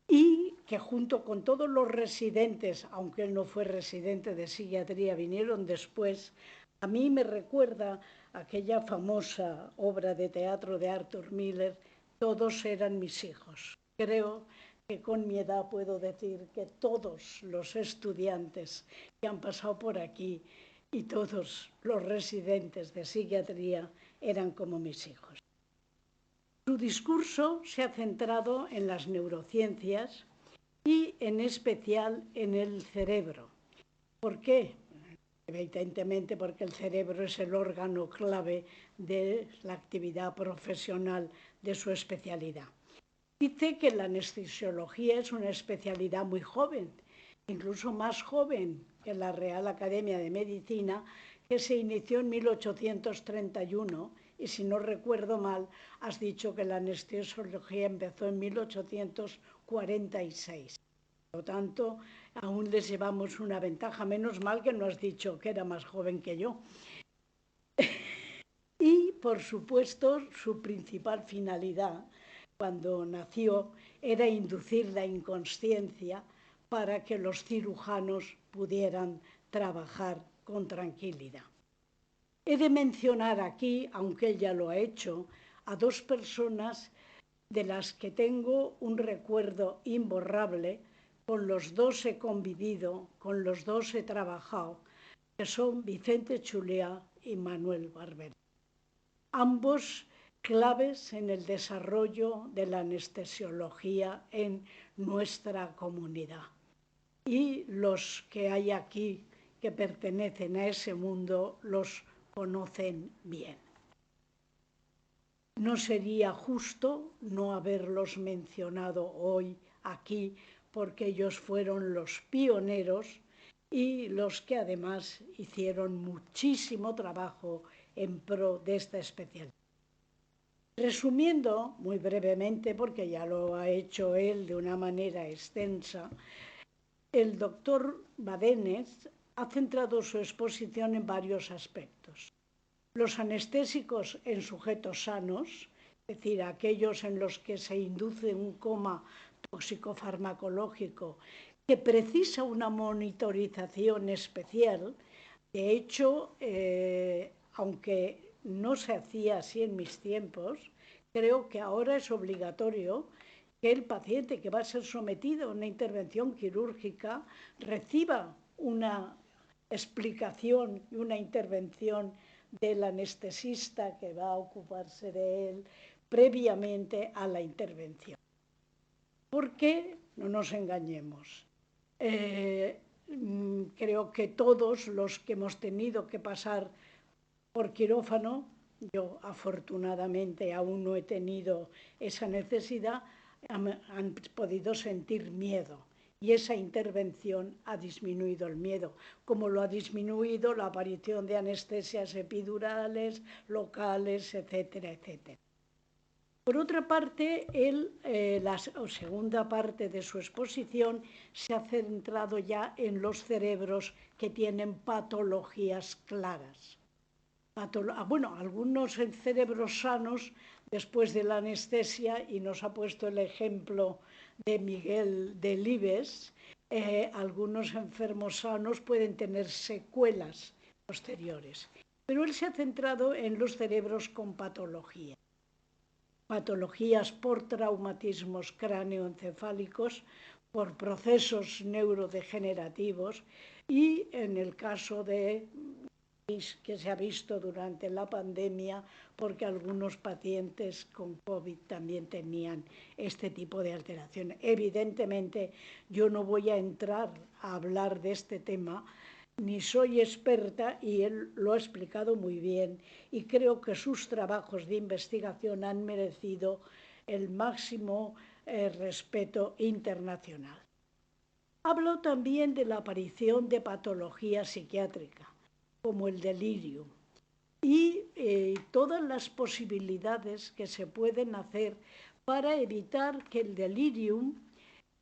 y que junto con todos los residentes, aunque él no fue residente de psiquiatría, vinieron después, a mí me recuerda aquella famosa obra de teatro de Arthur Miller, Todos eran mis hijos. Creo que con mi edad puedo decir que todos los estudiantes que han pasado por aquí y todos los residentes de psiquiatría eran como mis hijos. Su discurso se ha centrado en las neurociencias y en especial en el cerebro. ¿Por qué? Evidentemente porque el cerebro es el órgano clave de la actividad profesional de su especialidad. Dice que la anestesiología es una especialidad muy joven, incluso más joven que la Real Academia de Medicina, que se inició en 1831, y si no recuerdo mal, has dicho que la anestesiología empezó en 1846. Por lo tanto, aún les llevamos una ventaja. Menos mal que no has dicho que era más joven que yo. Y, por supuesto, su principal finalidad, cuando nació, era inducir la inconsciencia para que los cirujanos pudieran trabajar con tranquilidad. He de mencionar aquí, aunque él ya lo ha hecho, a dos personas de las que tengo un recuerdo imborrable. Con los dos he convivido, con los dos he trabajado, que son Vicente Chuliá y Manuel Barberá. Ambos claves en el desarrollo de la anestesiología en nuestra comunidad. Y los que hay aquí que pertenecen a ese mundo los conocen bien. No sería justo no haberlos mencionado hoy aquí, porque ellos fueron los pioneros y los que además hicieron muchísimo trabajo en pro de esta especialidad. Resumiendo muy brevemente, porque ya lo ha hecho él de una manera extensa, el doctor Badenes ha centrado su exposición en varios aspectos. Los anestésicos en sujetos sanos, es decir, aquellos en los que se induce un coma tóxico-farmacológico que precisa una monitorización especial. De hecho, aunque no se hacía así en mis tiempos, creo que ahora es obligatorio que el paciente que va a ser sometido a una intervención quirúrgica reciba una explicación y una intervención del anestesista que va a ocuparse de él previamente a la intervención. Porque, no nos engañemos, creo que todos los que hemos tenido que pasar por quirófano, yo afortunadamente aún no he tenido esa necesidad, han podido sentir miedo. Y esa intervención ha disminuido el miedo, como lo ha disminuido la aparición de anestesias epidurales, locales, etcétera, etcétera. Por otra parte, la segunda parte de su exposición se ha centrado ya en los cerebros que tienen patologías claras. Bueno, algunos cerebros sanos después de la anestesia, y nos ha puesto el ejemplo de Miguel Delibes, algunos enfermos sanos pueden tener secuelas posteriores. Pero él se ha centrado en los cerebros con patología. Patologías por traumatismos cráneoencefálicos, por procesos neurodegenerativos y en el caso de que se ha visto durante la pandemia, porque algunos pacientes con COVID también tenían este tipo de alteraciones. Evidentemente, yo no voy a entrar a hablar de este tema, ni soy experta, y él lo ha explicado muy bien, y creo que sus trabajos de investigación han merecido el máximo respeto internacional. Hablo también de la aparición de patología psiquiátrica, como el delirium, y todas las posibilidades que se pueden hacer para evitar que el delirium,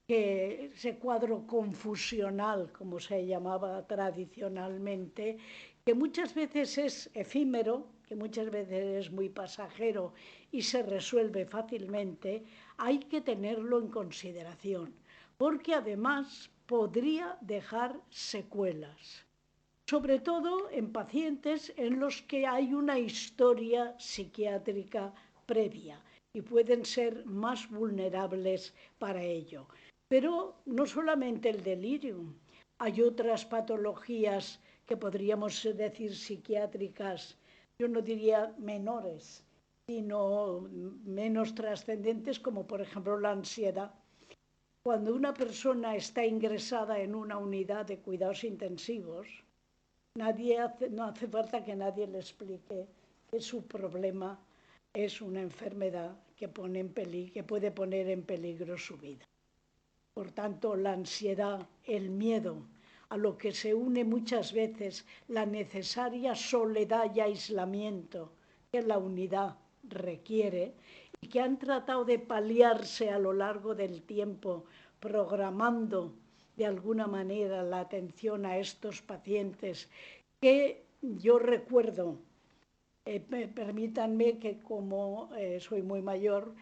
que ese cuadro confusional, como se llamaba tradicionalmente, que muchas veces es efímero, que muchas veces es muy pasajero y se resuelve fácilmente, hay que tenerlo en consideración, porque además podría dejar secuelas, sobre todo en pacientes en los que hay una historia psiquiátrica previa y pueden ser más vulnerables para ello. Pero no solamente el delirium, hay otras patologías que podríamos decir psiquiátricas, yo no diría menores, sino menos trascendentes, como por ejemplo la ansiedad. Cuando una persona está ingresada en una unidad de cuidados intensivos, no hace falta que nadie le explique que su problema es una enfermedad que puede poner en peligro su vida. Por tanto, la ansiedad, el miedo, a lo que se une muchas veces la necesaria soledad y aislamiento que la unidad requiere y que han tratado de paliarse a lo largo del tiempo, programando de alguna manera la atención a estos pacientes que yo recuerdo, permítanme que como soy muy mayor,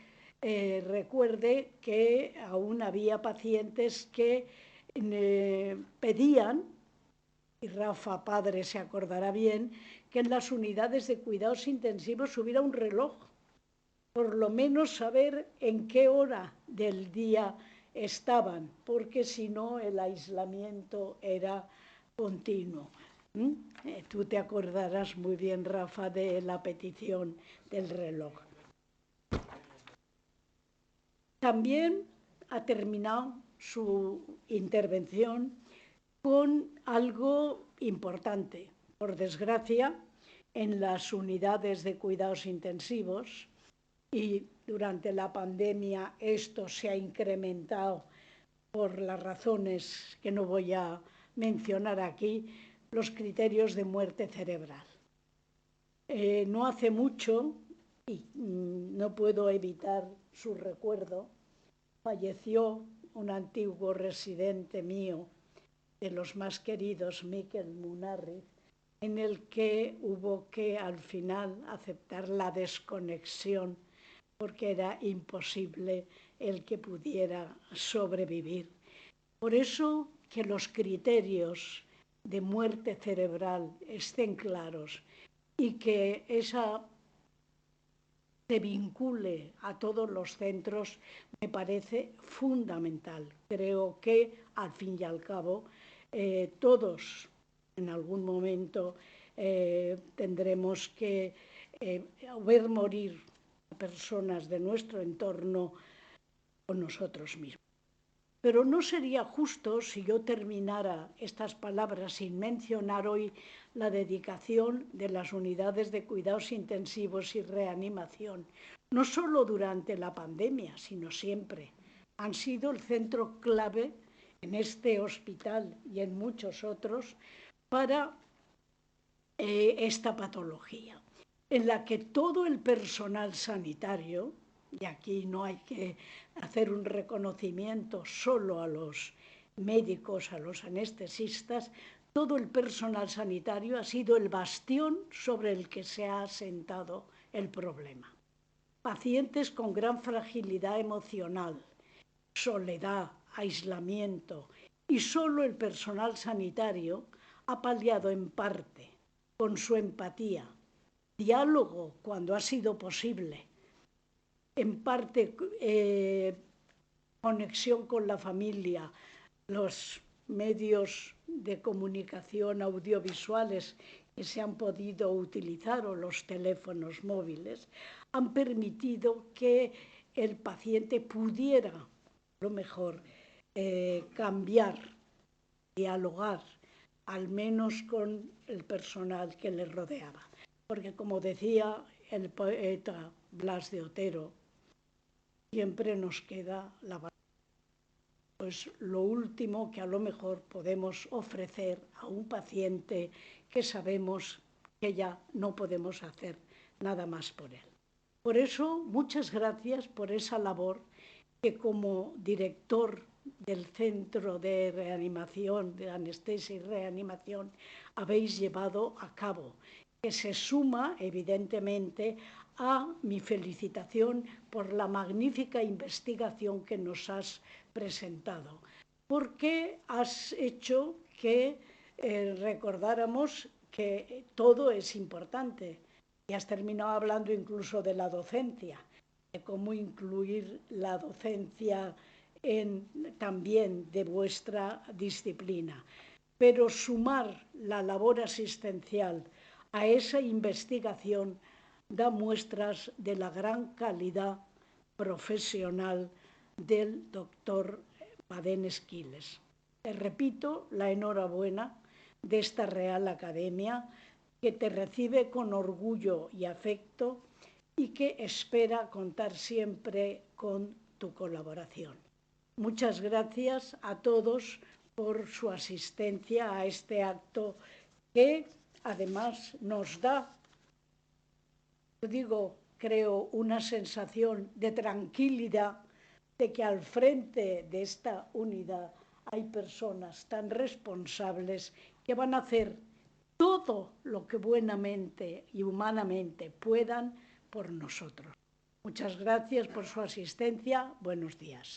recuerde que aún había pacientes que pedían, y Rafa padre se acordará bien, que en las unidades de cuidados intensivos hubiera un reloj, por lo menos saber en qué hora del día estaban, porque si no el aislamiento era continuo. Tú te acordarás muy bien, Rafa, de la petición del reloj. También ha terminado su intervención con algo importante. Por desgracia, en las unidades de cuidados intensivos, y durante la pandemia esto se ha incrementado por las razones que no voy a mencionar aquí, los criterios de muerte cerebral. No hace mucho, y no puedo evitar su recuerdo, falleció un antiguo residente mío de los más queridos, Miquel Munarriz, en el que hubo que al final aceptar la desconexión porque era imposible el que pudiera sobrevivir. Por eso que los criterios de muerte cerebral estén claros y que esa se vincule a todos los centros me parece fundamental. Creo que al fin y al cabo todos en algún momento tendremos que ver morir a personas de nuestro entorno o nosotros mismos. Pero no sería justo si yo terminara estas palabras sin mencionar hoy la dedicación de las unidades de cuidados intensivos y reanimación, no solo durante la pandemia, sino siempre. Han sido el centro clave en este hospital y en muchos otros para esta patología, en la que todo el personal sanitario, y aquí no hay que hacer un reconocimiento solo a los médicos, a los anestesistas, todo el personal sanitario ha sido el bastión sobre el que se ha asentado el problema. Pacientes con gran fragilidad emocional, soledad, aislamiento, y solo el personal sanitario ha paliado en parte, con su empatía, diálogo cuando ha sido posible, en parte conexión con la familia, los medios de comunicación audiovisuales que se han podido utilizar o los teléfonos móviles, han permitido que el paciente pudiera, a lo mejor, cambiar, dialogar, al menos con el personal que le rodeaba. Porque como decía el poeta Blas de Otero, siempre nos queda la batalla. Pues lo último que a lo mejor podemos ofrecer a un paciente que sabemos que ya no podemos hacer nada más por él. Por eso, muchas gracias por esa labor que como director del Centro de Reanimación, de Anestesia y Reanimación, habéis llevado a cabo, que se suma, evidentemente, a mi felicitación por la magnífica investigación que nos has presentado, porque has hecho que recordáramos que todo es importante. Y has terminado hablando incluso de la docencia, de cómo incluir la docencia también de vuestra disciplina. Pero sumar la labor asistencial a esa investigación da muestras de la gran calidad profesional del doctor Baden-Squiles. Te repito la enhorabuena de esta Real Academia, que te recibe con orgullo y afecto y que espera contar siempre con tu colaboración. Muchas gracias a todos por su asistencia a este acto que además nos da, creo, una sensación de tranquilidad de que al frente de esta unidad hay personas tan responsables que van a hacer todo lo que buenamente y humanamente puedan por nosotros. Muchas gracias por su asistencia. Buenos días.